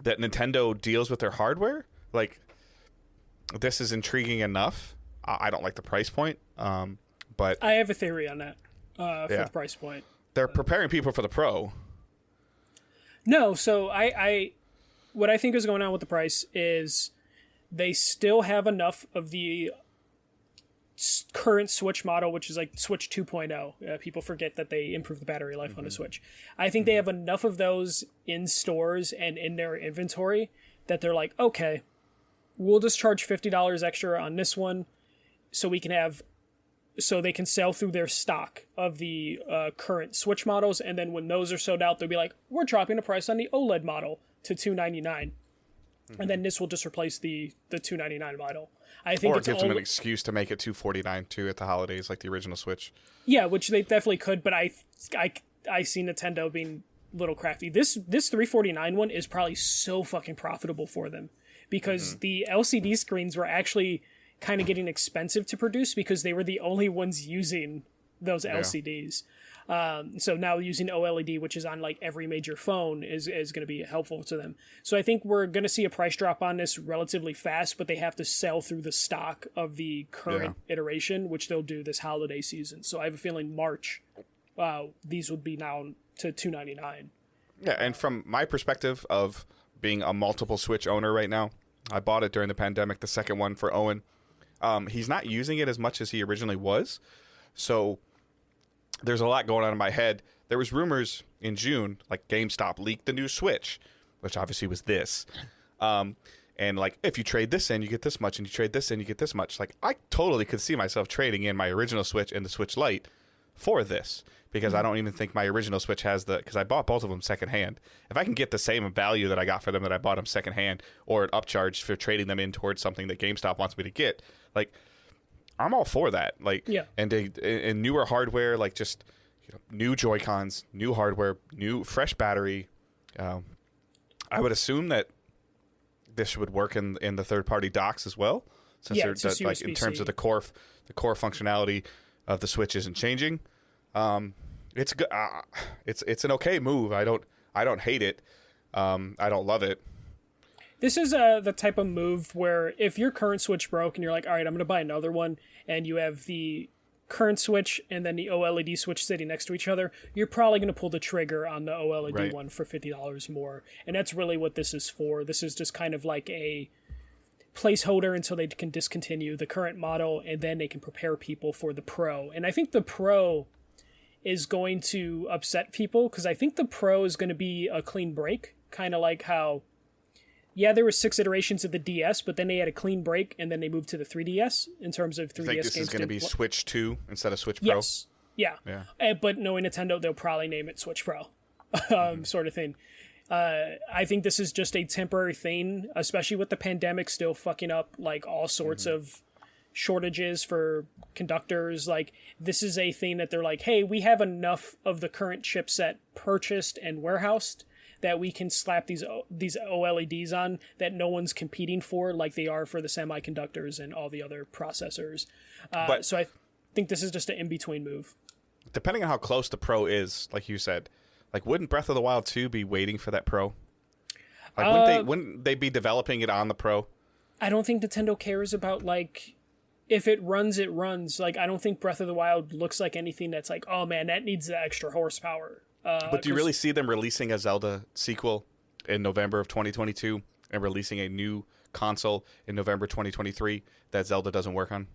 that Nintendo deals with their hardware, like this is intriguing enough. I don't like the price point, but
I have a theory on that for the price point.
They're preparing people for the Pro.
No, so what I think is going on with the price is they still have enough of the current Switch model, which is like Switch 2.0. People forget that they improved the battery life on the Switch. I think they have enough of those in stores and in their inventory that they're like, okay, we'll just charge $50 extra on this one so they can sell through their stock of the current Switch models, and then when those are sold out, they'll be like, we're dropping the price on the OLED model to $299. And then this will just replace the $299 model. I think
it gives them an excuse to make it $249 too at the holidays, like the original Switch.
Yeah, which they definitely could, but I see Nintendo being a little crafty. This $349 one is probably so fucking profitable for them because the LCD screens were actually kind of getting expensive to produce because they were the only ones using those LCDs. So now using OLED, which is on like every major phone, is going to be helpful to them. So I think we're going to see a price drop on this relatively fast, but they have to sell through the stock of the current iteration, which they'll do this holiday season. So I have a feeling March, these would be now to $299.
Yeah, and from my perspective of being a multiple Switch owner right now, I bought it during the pandemic, the second one for Owen. He's not using it as much as he originally was, so there's a lot going on in my head. There was rumors in June, like GameStop leaked the new Switch, which obviously was this. And like, if you trade this in, you get this much, and you trade this in, you get this much. Like, I totally could see myself trading in my original Switch and the Switch Lite for this, because I don't even think my original Switch has because I bought both of them secondhand. If I can get the same value that I got for them that I bought them secondhand, or an upcharge for trading them in towards something that GameStop wants me to get, like, I'm all for that. Like, and newer hardware, like just new Joy-Cons, new hardware, new fresh battery. I would assume that this would work in the third-party docks as well, since they're like in terms of the core functionality of the Switch isn't changing. It's good. It's an okay move. I don't hate it. I don't love it.
This is the type of move where if your current Switch broke and you're like, all right, I'm going to buy another one, and you have the current Switch and then the OLED Switch sitting next to each other, you're probably going to pull the trigger on the OLED one for $50 more. And that's really what this is for. This is just kind of like a placeholder until they can discontinue the current model, and then they can prepare people for the Pro. And I think the Pro is going to upset people, because I think the Pro is going to be a clean break, kind of like how... Yeah, there were 6 iterations of the DS, but then they had a clean break, and then they moved to the 3DS in terms of 3DS games.
I think this is going to be Switch 2 instead of Switch Pro?
Yes, yeah. But knowing Nintendo, they'll probably name it Switch Pro, sort of thing. I think this is just a temporary thing, especially with the pandemic still fucking up like all sorts of shortages for conductors. Like, this is a thing that they're like, hey, we have enough of the current chipset purchased and warehoused that we can slap these OLEDs on that no one's competing for, like they are for the semiconductors and all the other processors. So I think this is just an in-between move.
Depending on how close the Pro is, like you said, like, wouldn't Breath of the Wild 2 be waiting for that Pro? Like, wouldn't they be developing it on the Pro?
I don't think Nintendo cares about, like, if it runs, it runs. Like, I don't think Breath of the Wild looks like anything that's like, oh man, that needs the extra horsepower.
But do you really see them releasing a Zelda sequel in November of 2022 and releasing a new console in November 2023 that Zelda doesn't work on?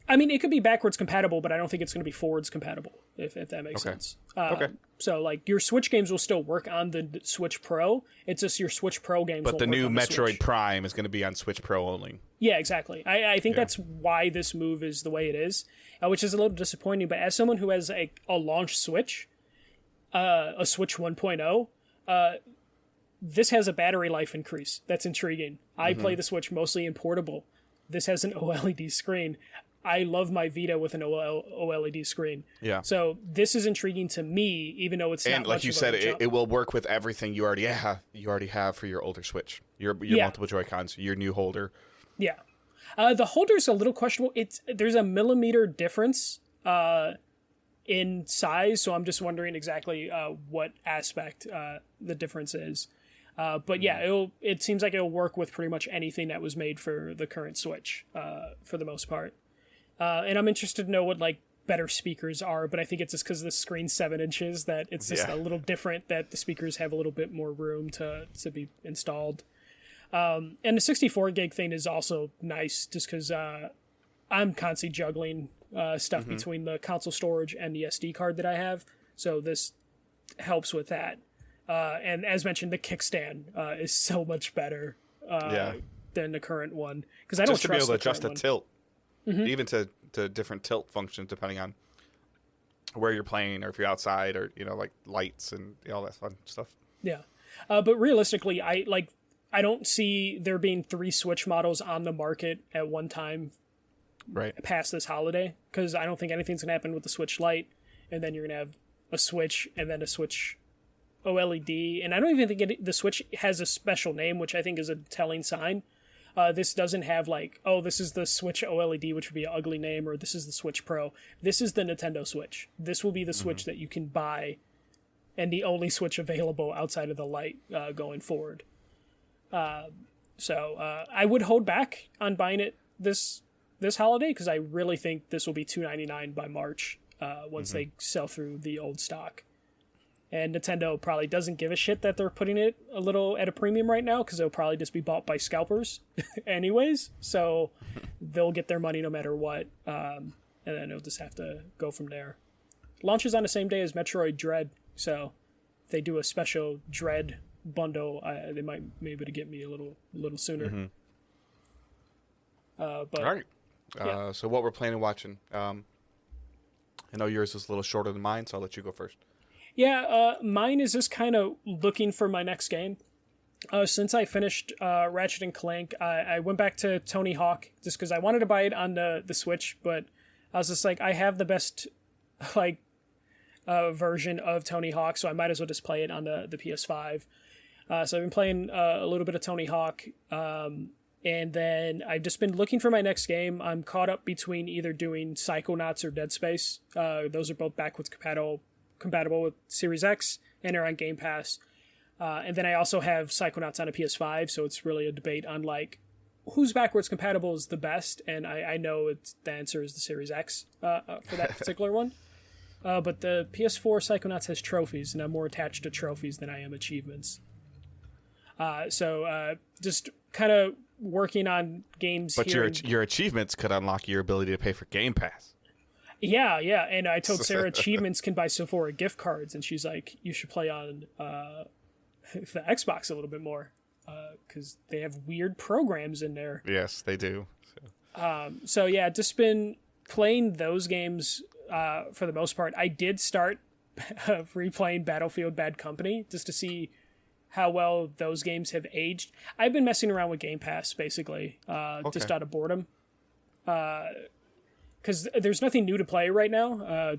I mean, it could be backwards compatible, but I don't think it's going to be forwards compatible, if that makes sense.
Okay.
So, like, your Switch games will still work on the Switch Pro. It's just your Switch Pro games
But
won't
the
work
new
on the
Metroid
Switch.
Prime is going to be on Switch Pro only.
Yeah, exactly. I think that's why this move is the way it is, which is a little disappointing. But as someone who has a launch Switch, a Switch 1.0, this has a battery life increase. That's intriguing. I play the Switch mostly in portable. This has an OLED screen. I love my Vita with an OLED screen. Yeah. So this is intriguing to me, even though it's
and
not
like
much
you
of
said,
a jump.
it will work with everything you already have. You already have for your older Switch, your multiple Joy-Cons, your new holder.
Yeah. The holder's a little questionable. There's a millimeter difference in size, so I'm just wondering exactly what aspect the difference is. But yeah, it seems like it'll work with pretty much anything that was made for the current Switch, for the most part. And I'm interested to know what like better speakers are, but I think it's just because the screen's 7 inches that it's just a little different, that the speakers have a little bit more room to be installed. And the 64 gig thing is also nice just because I'm constantly juggling stuff between the console storage and the SD card that I have. So this helps with that. And as mentioned, the kickstand is so much better than the current one. Because I don't
just to be able to adjust the
one.
tilt, even to different tilt functions depending on where you're playing or if you're outside or like lights and all that fun stuff.
Yeah, but realistically, I don't see there being 3 Switch models on the market at one time.
Right.
Past this holiday, because I don't think anything's gonna happen with the Switch Lite, and then you're gonna have a Switch and then a Switch OLED, and I don't even think the Switch has a special name, which I think is a telling sign. This doesn't have like, oh, this is the Switch OLED, which would be an ugly name, or this is the Switch Pro. This is the Nintendo Switch. This will be the Switch that you can buy, and the only Switch available outside of the Lite going forward. So I would hold back on buying it this holiday, because I really think this will be $299 by March once they sell through the old stock. And Nintendo probably doesn't give a shit that they're putting it a little at a premium right now, because it'll probably just be bought by scalpers anyways. So they'll get their money no matter what. And then it'll just have to go from there. Launches on the same day as Metroid Dread. So if they do a special Dread bundle, they might be able to get me a little sooner. But
all right. So what we're planning on watching. I know yours is a little shorter than mine, so I'll let you go first.
Yeah, mine is just kind of looking for my next game. Since I finished Ratchet and Clank, I went back to Tony Hawk just because I wanted to buy it on the Switch, but I was just like, I have the best version of Tony Hawk, so I might as well just play it on the PS5. So I've been playing a little bit of Tony Hawk, and then I've just been looking for my next game. I'm caught up between either doing Psychonauts or Dead Space. Those are both backwards compatible with Series X and are on Game Pass. And then I also have Psychonauts on a PS5, so it's really a debate on who's backwards compatible is the best, and I know the answer is the Series X for that particular one. But the PS4 Psychonauts has trophies, and I'm more attached to trophies than I am achievements. So just kind of working on games
but
here.
But your achievements could unlock your ability to pay for Game Pass.
Yeah, and I told Sarah achievements can buy Sephora gift cards, and she's like, you should play on the Xbox a little bit more, because they have weird programs in there.
Yes, they do.
So yeah, just been playing those games for the most part. I did start of replaying Battlefield Bad Company just to see how well those games have aged. I've been messing around with Game Pass, basically, just out of boredom. Because there's nothing new to play right now.
I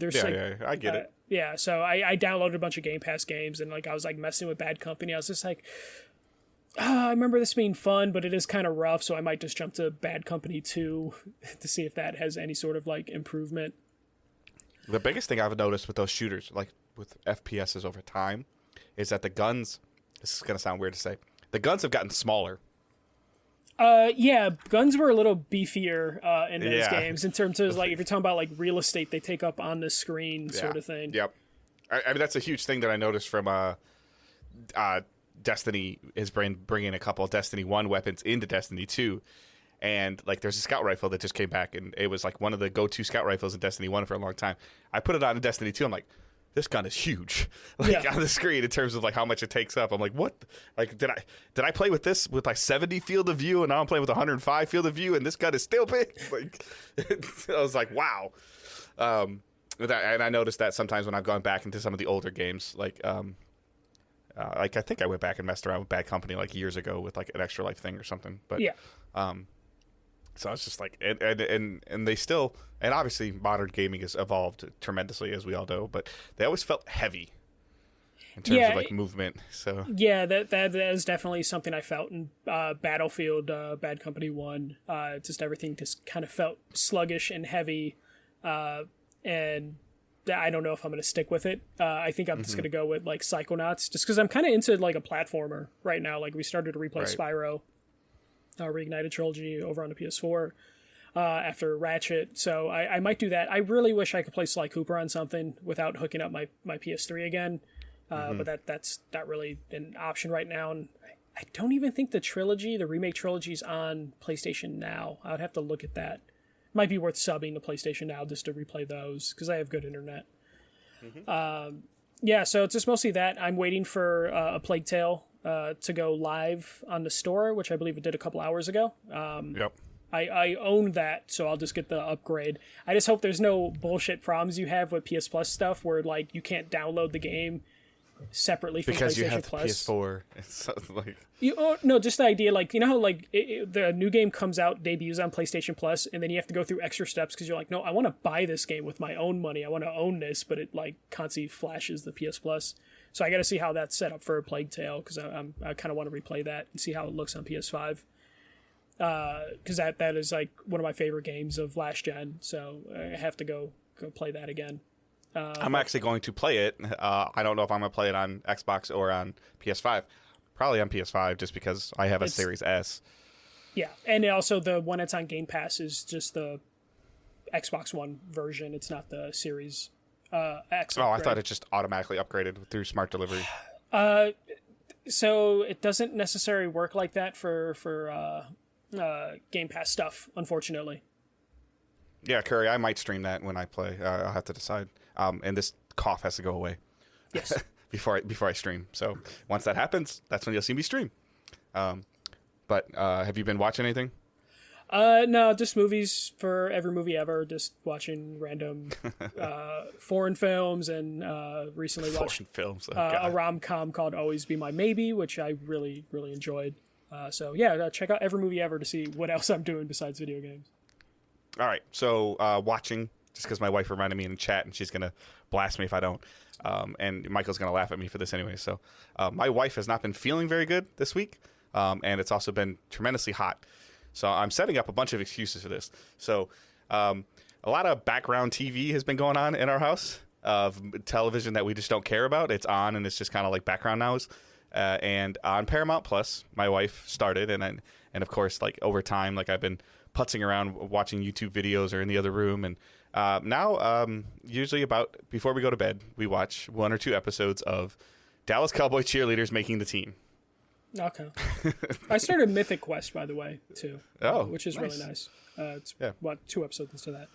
get it.
Yeah, so I downloaded a bunch of Game Pass games, and like I was like messing with Bad Company. I was just like, I remember this being fun, but it is kind of rough, so I might just jump to Bad Company 2 to see if that has any sort of like improvement.
The biggest thing I've noticed with those shooters, like with FPSs over time, is that the guns, this is going to sound weird to say, the guns have gotten smaller.
Yeah, guns were a little beefier in those games in terms of like if you're talking about like real estate they take up on the screen sort of thing.
Yep. I mean, that's a huge thing that I noticed from Destiny is bringing a couple of Destiny 1 weapons into Destiny 2. And like there's a scout rifle that just came back, and it was like one of the go-to scout rifles in Destiny 1 for a long time. I put it on in Destiny 2. I'm like, this gun is huge, like on the screen in terms of like how much it takes up. I'm like, what? Like, did I play with this with like 70 field of view, and now I'm playing with 105 field of view, and this gun is still big? Like, I was like, wow. And I noticed that sometimes when I've gone back into some of the older games, like I think I went back and messed around with Bad Company like years ago with like an extra life thing or something. But so I was just like, and they still, and obviously modern gaming has evolved tremendously, as we all know, but they always felt heavy in terms of like movement. So
yeah, that is definitely something I felt in Battlefield Bad Company 1. Just everything just kind of felt sluggish and heavy, and I don't know if I'm going to stick with it. I think I'm just going to go with like Psychonauts, just because I'm kind of into like a platformer right now. Like we started to replay Spyro. Reignited Trilogy over on the PS4 after Ratchet, so I might do that. I really wish I could play Sly Cooper on something without hooking up my PS3 again, but that's not really an option right now, and I don't even think the remake trilogy's on PlayStation Now. I would have to look at that. Might be worth subbing to PlayStation Now just to replay those, because I have good internet. So it's just mostly that. I'm waiting for A Plague Tale to go live on the store, which I believe it did a couple hours ago. I own that, so I'll just get the upgrade. I just hope there's no bullshit problems you have with PS Plus stuff where like you can't download the game separately from
because
PlayStation
you have
Plus.
the PS4. It's like
no, just the idea, like, you know how like the new game comes out, debuts on PlayStation Plus, and then you have to go through extra steps because you're like, no, I want to buy this game with my own money. I want to own this, but it like constantly flashes the PS Plus. So I got to see how that's set up for A Plague Tale, because I kind of want to replay that and see how it looks on PS5. Because that is like one of my favorite games of last gen, so I have to go play that again.
I'm actually going to play it. I don't know if I'm going to play it on Xbox or on PS5. Probably on PS5, just because I have a Series S. Yeah,
and also the one that's on Game Pass is just the Xbox One version. It's not the Series X.
I thought it just automatically upgraded through smart delivery.
So it doesn't necessarily work like that for Game Pass stuff, unfortunately.
Yeah, Curry, I might stream that when I play. I'll have to decide. And this cough has to go away.
Yes.
before I stream. So once that happens, that's when you'll see me stream. But have you been watching anything?
No, just movies for every movie ever. Just watching random foreign films, and recently watched a rom-com called Always Be My Maybe, which I really, really enjoyed. So yeah, check out every movie ever to see what else I'm doing besides video games.
All right, so watching, just because my wife reminded me in the chat, and she's going to blast me if I don't. And Michael's going to laugh at me for this anyway. So my wife has not been feeling very good this week, and it's also been tremendously hot. So I'm setting up a bunch of excuses for this. So a lot of background TV has been going on in our house of television that we just don't care about. It's on, and it's just kind of like background noise. And on Paramount Plus, my wife started, and of course, like over time, like I've been putzing around watching YouTube videos or in the other room, and now usually about before we go to bed, we watch 1 or 2 episodes of Dallas Cowboy cheerleaders making the team.
Okay. I started Mythic Quest, by the way, too. Which is
nice.
Really nice. It's 2 episodes into that.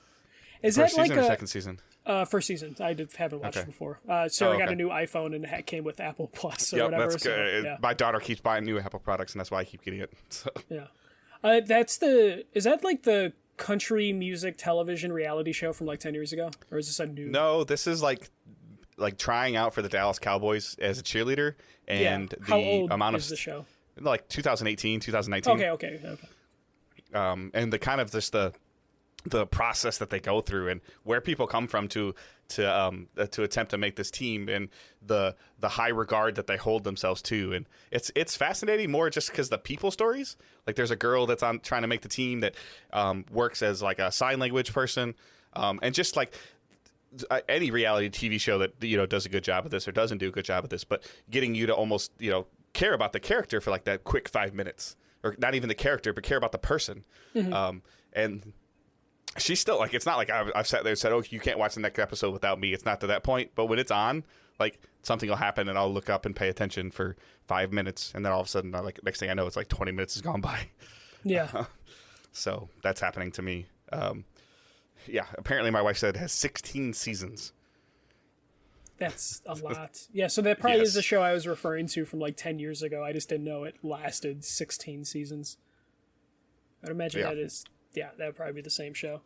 Is First that season like or second season?
First season. I haven't watched it before. I got a new iPhone, and it came with Apple Plus or whatever.
That's good. So, my daughter keeps buying new Apple products, and that's why I keep getting it. So.
Yeah. Is that like the country music television reality show from like 10 years ago? Or is this a new?
No, this is like like trying out for the Dallas Cowboys as a cheerleader, and
How
the
old
amount
is
of
the show?
like 2018, 2019.
Okay.
And the kind of just the process that they go through and where people come from to attempt to make this team, and the high regard that they hold themselves to. And it's fascinating more just because the people stories. Like there's a girl that's on trying to make the team that works as like a sign language person, and just like any reality TV show that does a good job of this or doesn't do a good job of this, but getting you to almost care about the character for like that quick 5 minutes, or not even the character, but care about the person. And she's still like, it's not like I've sat there and said, oh, you can't watch the next episode without me. It's not to that point, but when it's on, like something will happen and I'll look up and pay attention for 5 minutes, and then all of a sudden, like next thing I know, it's like 20 minutes has gone by.
Yeah.
So that's happening to me. Yeah, apparently my wife said it has 16 seasons.
That's a lot. Yeah, so that probably is the show I was referring to from like 10 years ago. I just didn't know it lasted 16 seasons. I'd imagine that would probably be the same show.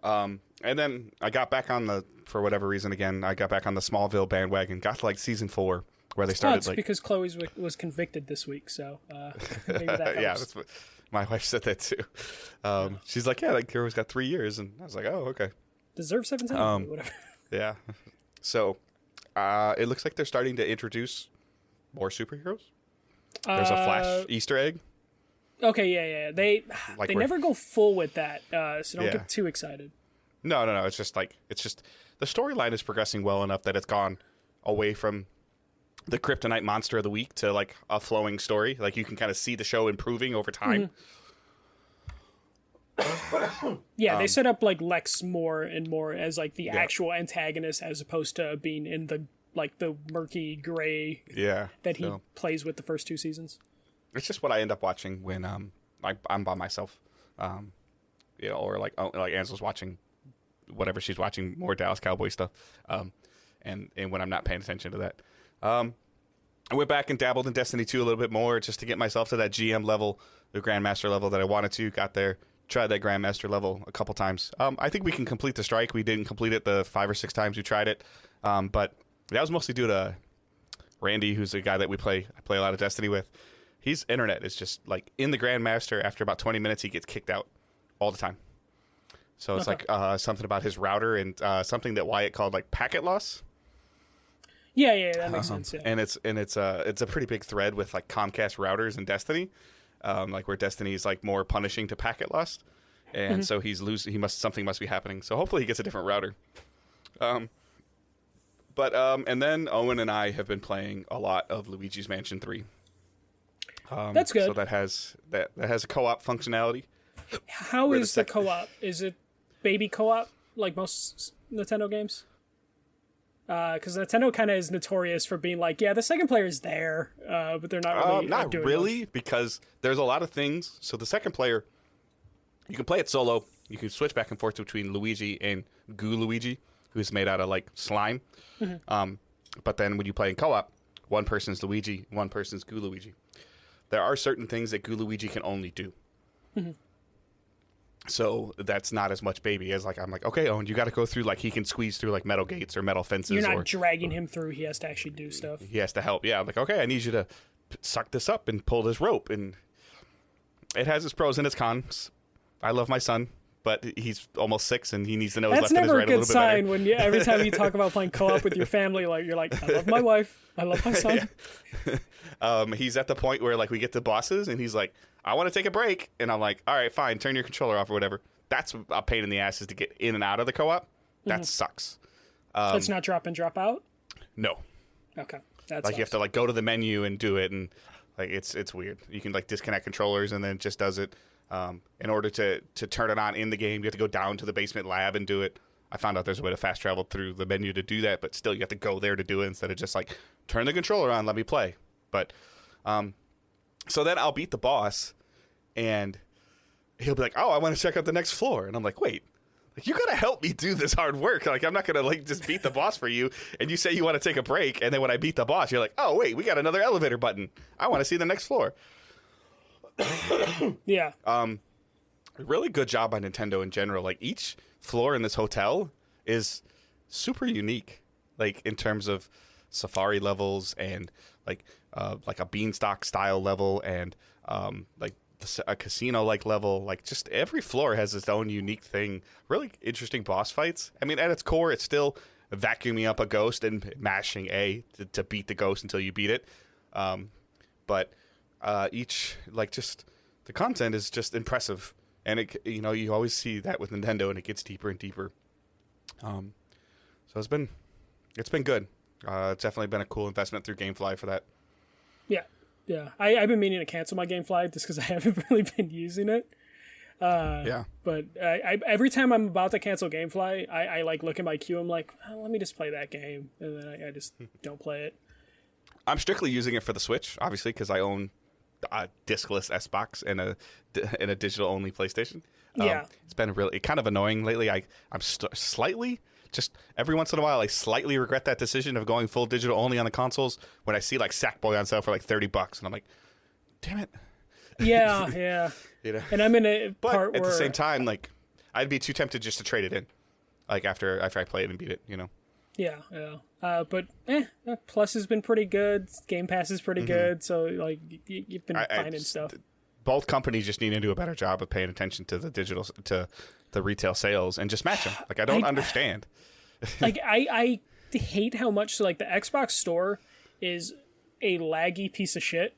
And then I got back on for whatever reason again, I got back on the Smallville bandwagon, got to like season 4 where they started
it's because Chloe was convicted this week, so maybe that helps.
Yeah, that's what my wife said that too. She's like, yeah, that girl's got 3 years, and I was like, oh, okay.
Deserve 17, whatever.
Yeah. So it looks like they're starting to introduce more superheroes. There's a Flash Easter egg.
Okay, yeah. They never go full with that, so don't get too excited.
No. It's just the storyline is progressing well enough that it's gone away from the Kryptonite monster of the week to like a flowing story. Like you can kind of see the show improving over time.
Yeah, they set up like Lex more and more as like the actual antagonist, as opposed to being in the murky gray that he plays with the first 2 seasons.
It's just what I end up watching when I'm by myself, or like Ansela's watching whatever she's watching, more Dallas Cowboy stuff, and when I'm not paying attention to that. I went back and dabbled in Destiny 2 a little bit more just to get myself to that GM level, the Grandmaster level that I wanted to. Got there, tried that Grandmaster level a couple times. I think we can complete the strike. We didn't complete it the 5 or 6 times we tried it, but that was mostly due to Randy, who's a guy that I play a lot of Destiny with. His internet is just like in the Grandmaster. After about 20 minutes, he gets kicked out all the time. So it's like something about his router and something that Wyatt called like packet loss.
Yeah, that makes sense. Yeah.
And it's a pretty big thread with like Comcast routers and Destiny, like where Destiny is like more punishing to packet loss, and so he's losing. Something must be happening. So hopefully he gets a different router. And then Owen and I have been playing a lot of Luigi's Mansion 3.
That's good.
So that has a co-op functionality.
How is the co-op? Is it baby co-op like most Nintendo games? Because Nintendo kind of is notorious for being like, the second player is there, but they're not really much.
Because there's a lot of things. So the second player, you can play it solo. You can switch back and forth between Luigi and Goo Luigi, who's made out of like slime. But then when you play in co-op, one person's Luigi, one person's Goo Luigi. There are certain things that Goo Luigi can only do. So that's not as much baby as like, I'm like, okay, Owen, you got to go through, like he can squeeze through like metal gates or metal fences.
You're not dragging him through. He has to actually do stuff.
He has to help. Yeah. I'm like, okay, I need you to suck this up and pull this rope. And it has its pros and its cons. I love my son, but he's almost 6 and he needs to know his left and his right a little bit better. That's never a good
sign when every time you talk about playing co-op with your family, like you're like, I love my wife. I love my son.
He's at the point where like we get to bosses and he's like, I want to take a break. And I'm like, all right, fine. Turn your controller off or whatever. That's a pain in the ass is to get in and out of the co-op. That sucks.
It's not drop in, drop out?
No.
Okay. That's
like you have to like go to the menu and do it. And like, it's weird. You can like disconnect controllers and then it just does it. In order to turn it on in the game, you have to go down to the basement lab and do it. I found out there's a way to fast travel through the menu to do that, but still you have to go there to do it instead of just like turn the controller on, let me play. But so then I'll beat the boss and he'll be like, oh, I want to check out the next floor. And I'm like, wait, like, you got to help me do this hard work. Like, I'm not going to like just beat the boss for you. And you say you want to take a break. And then when I beat the boss, you're like, oh, wait, we got another elevator button. I want to see the next floor.
Yeah.
Really good job by Nintendo in general. Like each floor in this hotel is super unique. like in terms of Safari levels and like a Beanstalk style level and like a casino like level. Like just every floor has its own unique thing. Really interesting boss fights. I mean, at its core, it's still vacuuming up a ghost and mashing A to beat the ghost until you beat it. But each like just the content is just impressive, and it you always see that with Nintendo, and it gets deeper and deeper. So it's been good. It's definitely been a cool investment through GameFly for that.
Yeah. I've been meaning to cancel my GameFly just because I haven't really been using it. But I every time I'm about to cancel GameFly, I like look at my queue. I'm like, oh, let me just play that game, and then I just don't play it.
I'm strictly using it for the Switch, obviously, because I own a discless Xbox and a digital only PlayStation. It's been really kind of annoying lately. I'm slightly. Just every once in a while, I slightly regret that decision of going full digital only on the consoles when I see like Sackboy on sale for like $30, and I'm like, damn it.
Yeah. And I'm in a part
at
where
the same time, like, I'd be too tempted just to trade it in, like after I play it and beat it,
Yeah. But Plus has been pretty good. Game Pass is pretty good. So like you've been finding stuff.
Both companies just need to do a better job of paying attention to the retail sales and just match them. Like I don't understand.
Like I hate how much like the Xbox store is a laggy piece of shit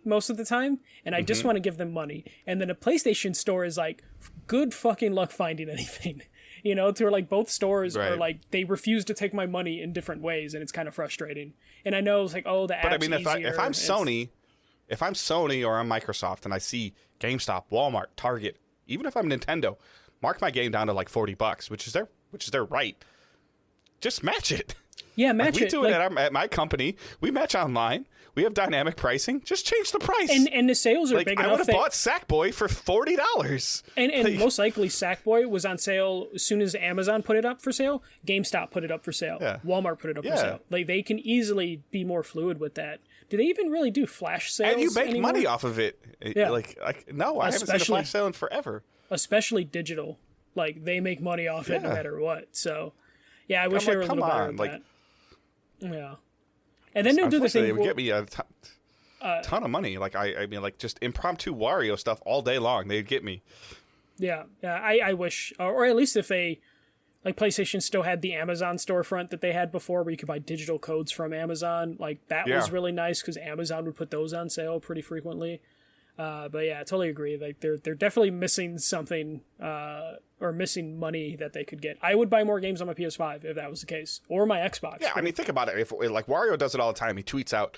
most of the time, and I just want to give them money. And then a PlayStation store is like, good fucking luck finding anything. To where like both stores are like they refuse to take my money in different ways, and it's kind of frustrating. And I know it's like, oh, the app's
but I mean,
easier,
if I'm Sony or I'm Microsoft and I see GameStop, Walmart, Target, even if I'm Nintendo, mark my game down to like $40, which is their right. Just match it.
Yeah, match it.
We do it at my company. We match online. We have dynamic pricing. Just change the price.
And the sales are big enough.
I would have bought Sackboy for $40.
And most likely Sackboy was on sale as soon as Amazon put it up for sale. GameStop put it up for sale.
Yeah.
Walmart put it up for sale. Like they can easily be more fluid with that. Do they even really do flash sales?
And you make
anymore?
money off of it.
Yeah.
No, I haven't seen a flash sale in forever.
Especially digital. Like they make money off it no matter what. So yeah, I wish they were a little better with that. Yeah. And then they'll do the thing.
They would get me a ton of money. Like I mean, like just impromptu Wario stuff all day long. They'd get me.
Yeah. I wish, or at least if they, like PlayStation still had the Amazon storefront that they had before, where you could buy digital codes from Amazon. Like that was really nice because Amazon would put those on sale pretty frequently. But yeah, I totally agree. Like they're definitely missing something, or missing money that they could get. I would buy more games on my PS5 if that was the case, or my Xbox.
Yeah, I mean, think about it. If like Wario does it all the time, he tweets out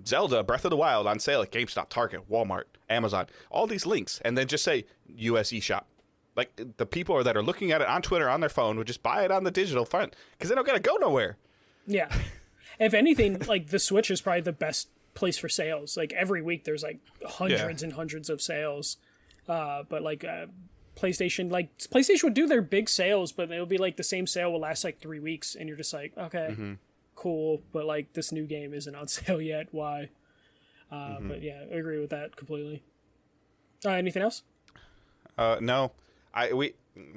Zelda Breath of the Wild on sale at GameStop, Target, Walmart, Amazon, all these links, and then just say US eShop. Like the people that are looking at it on Twitter on their phone would just buy it on the digital front because they don't gotta go nowhere. Yeah.
If anything, like the Switch is probably the best place for sales. Like every week there's like hundreds and hundreds of sales. But like PlayStation would do their big sales, but it'll be like the same sale will last like 3 weeks, and you're just like, okay, cool, but like this new game isn't on sale yet. Why? But yeah, I agree with that completely. Anything else?
No, we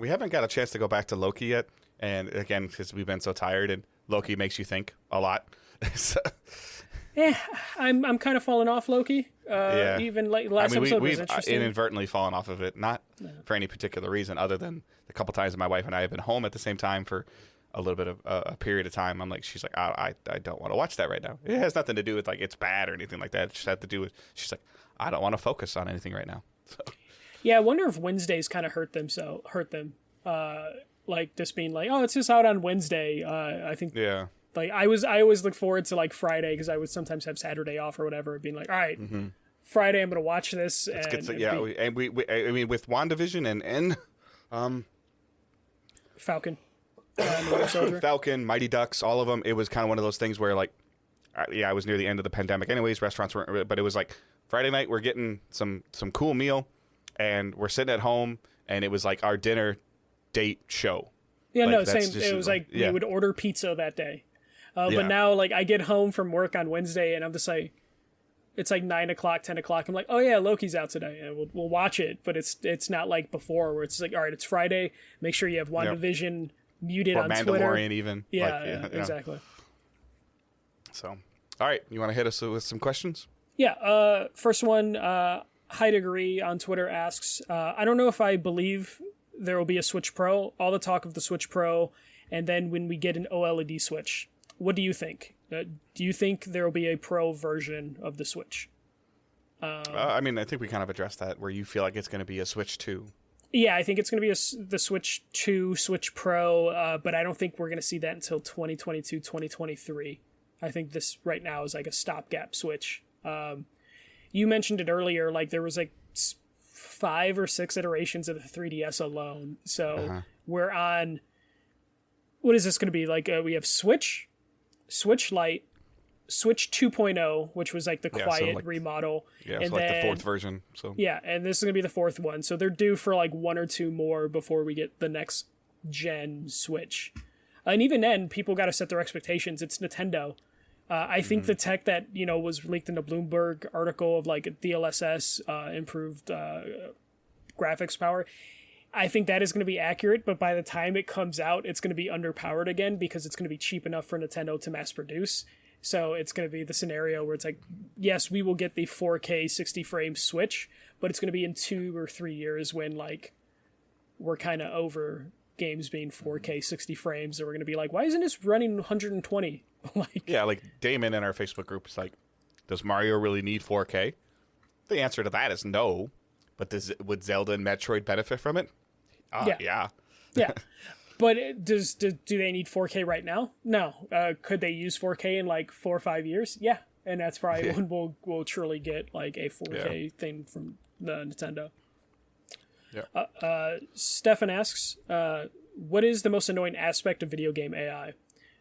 haven't got a chance to go back to Loki yet, and again because we've been so tired, and Loki makes you think a lot. So.
Yeah, I'm kind of falling off Loki. Even like last episode was interesting.
We've inadvertently fallen off of it, not for any particular reason, other than the couple times that my wife and I have been home at the same time for a little bit of a period of time. She's like, I don't want to watch that right now. It has nothing to do with like it's bad or anything like that. It just had to do with she's like, I don't want to focus on anything right now. So.
Yeah, I wonder if Wednesdays kind of hurt them. Like just being like, oh, it's just out on Wednesday. I think. Yeah. Like I always look forward to like Friday because I would sometimes have Saturday off or whatever, being like, all right, Friday I'm gonna watch this.
And we I mean with WandaVision and
Falcon,
Falcon, Mighty Ducks, all of them. It was kind of one of those things where like, I was near the end of the pandemic. Anyways, restaurants weren't, but it was like Friday night we're getting some cool meal, and we're sitting at home, and it was like our dinner date show.
Yeah, like, no, same. It was like we would order pizza that day. But now, like, I get home from work on Wednesday, and I'm just like, it's like 9 o'clock, 10 o'clock. I'm like, oh yeah, Loki's out today, and we'll watch it. But it's not like before, where it's like, all right, it's Friday. Make sure you have WandaVision muted
or
on
Mandalorian
Twitter.
Even.
Yeah, exactly.
So, all right, you want to hit us with some questions?
Yeah. First one, High Degree on Twitter asks, I don't know if I believe there will be a Switch Pro. All the talk of the Switch Pro, and then when we get an OLED Switch, what do you think? Do you think there will be a Pro version of the Switch?
I mean, I think we kind of addressed that, where you feel like it's going to be a Switch 2.
Yeah, I think it's going to be the Switch 2, Switch Pro, but I don't think we're going to see that until 2022, 2023. I think this right now is like a stopgap Switch. You mentioned it earlier, like there was like 5 or 6 iterations of the 3DS alone. So we're on, what is this going to be? Like we have Switch Lite, Switch 2.0, which was like the quiet remodel.
Yeah, it's like the 4th version. So
yeah, and this is going to be the 4th one. So they're due for like 1 or 2 more before we get the next gen Switch. And even then, people got to set their expectations. It's Nintendo. I think the tech that, was leaked in a Bloomberg article of like DLSS, improved graphics power, I think that is going to be accurate, but by the time it comes out, it's going to be underpowered again because it's going to be cheap enough for Nintendo to mass produce. So it's going to be the scenario where it's like, yes, we will get the 4K 60 frame Switch, but it's going to be in 2 or 3 years when like we're kind of over games being 4K 60 frames, and we're going to be like, why isn't this running 120?
Like Damon in our Facebook group is like, does Mario really need 4K? The answer to that is no. But would Zelda and Metroid benefit from it? Yeah.
But do they need 4K right now? No. Could they use 4K in like 4 or 5 years? Yeah. And that's probably when we'll truly get like a 4K thing from the Nintendo. Yeah. Stefan asks, what is the most annoying aspect of video game AI?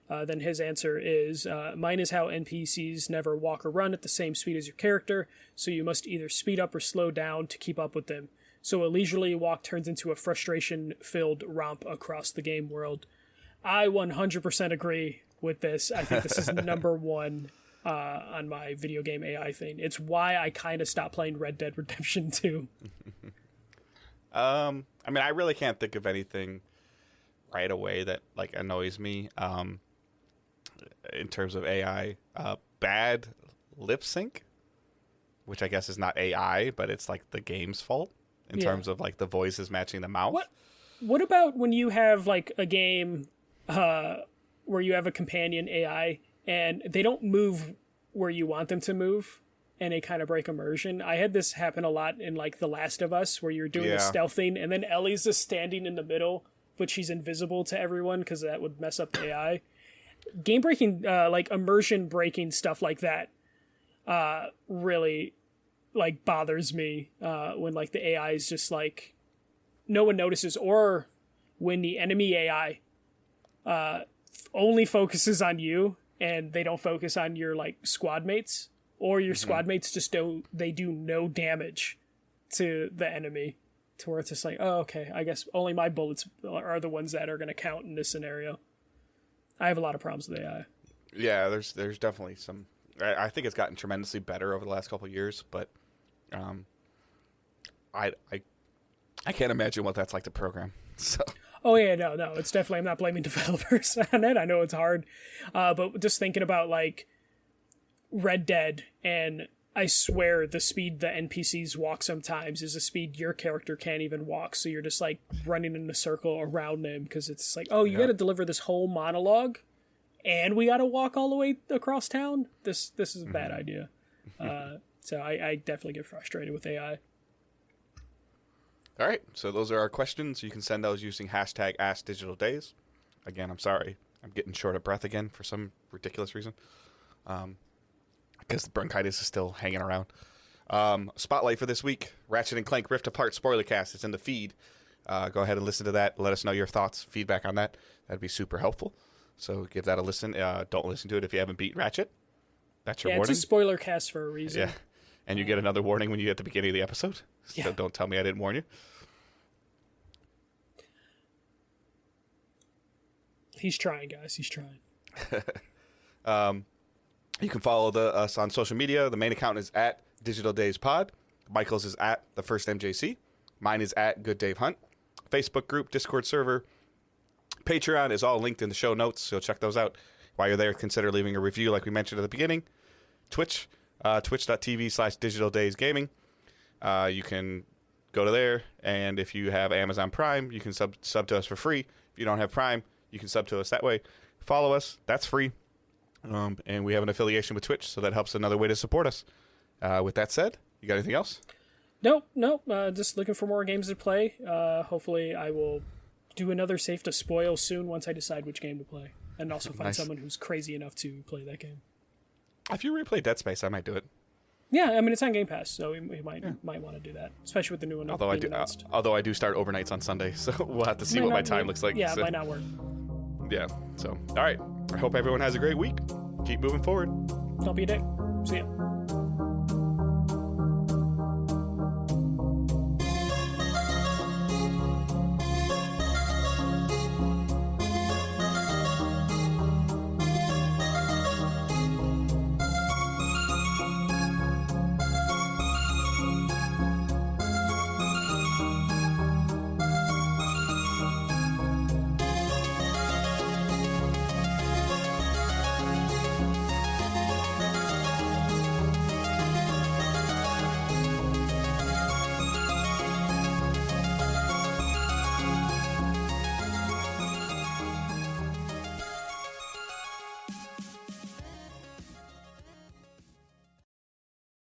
Then his answer is, mine is how NPCs never walk or run at the same speed as your character, so you must either speed up or slow down to keep up with them. So a leisurely walk turns into a frustration-filled romp across the game world. I 100% agree with this. I think this is number one on my video game AI thing. It's why I kind of stopped playing Red Dead Redemption 2.
I mean, I really can't think of anything right away that like annoys me. In terms of AI, bad lip sync, which I guess is not AI, but it's like the game's fault in terms of like the voices matching the mouth.
What about when you have like a game where you have a companion AI and they don't move where you want them to move, and they kind of break immersion? I had this happen a lot in like The Last of Us, where you're doing a stealth thing and then Ellie's just standing in the middle, but she's invisible to everyone because that would mess up the AI. Game breaking, like immersion breaking stuff like that, really like bothers me when like the AI is just like no one notices, or when the enemy AI only focuses on you and they don't focus on your like squad mates, or your squad mates just do no damage to the enemy, to where it's just like, oh, okay, I guess only my bullets are the ones that are going to count in this scenario. I have a lot of problems with AI.
Yeah, there's definitely some. I think it's gotten tremendously better over the last couple of years, but I can't imagine what that's like to program. So.
Oh yeah, no, it's definitely. I'm not blaming developers on it. I know it's hard, but just thinking about like Red Dead, and I swear the speed the NPCs walk sometimes is a speed your character can't even walk. So you're just like running in a circle around them because it's like, oh, you got to deliver this whole monologue, and we got to walk all the way across town. This is a bad idea. So I definitely get frustrated with AI.
All right, so those are our questions. You can send those using hashtag AskDigitalDays. Again, I'm sorry, I'm getting short of breath again for some ridiculous reason. Because the bronchitis is still hanging around. Spotlight for this week, Ratchet & Clank Rift Apart Spoilercast. It's in the feed. Go ahead and listen to that. Let us know your thoughts, feedback on that. That'd be super helpful. So give that a listen. Don't listen to it if you haven't beat Ratchet. That's your warning.
It's a spoiler cast for a reason.
Yeah, and you get another warning when you get at the beginning of the episode. So don't tell me I didn't warn you.
He's trying, guys. He's trying.
You can follow us on social media. The main account is at Digital Days Pod. Michael's is at The First MJC. Mine is at Good Dave Hunt. Facebook group, Discord server, Patreon is all linked in the show notes, so check those out. While you're there, consider leaving a review like we mentioned at the beginning. Twitch, twitch.tv/digitaldaysgaming. You can go to there, and if you have Amazon Prime, you can sub to us for free. If you don't have Prime, you can sub to us that way. Follow us. That's free. And we have an affiliation with Twitch, so that helps another way to support us. With that said, you got anything else?
No. Just looking for more games to play. Hopefully I will do another Safe to Spoil soon once I decide which game to play. And also find someone who's crazy enough to play that game. If
you replay Dead Space, I might do it.
Yeah, I mean, it's on Game Pass, so we might want to do that, especially with the new one being announced.
Although I do start overnights on Sunday, so we'll have to see what my time looks like.
Yeah, it might not work.
Yeah, so, all right. I hope everyone has a great week. Keep moving forward.
Don't be a dick. See ya.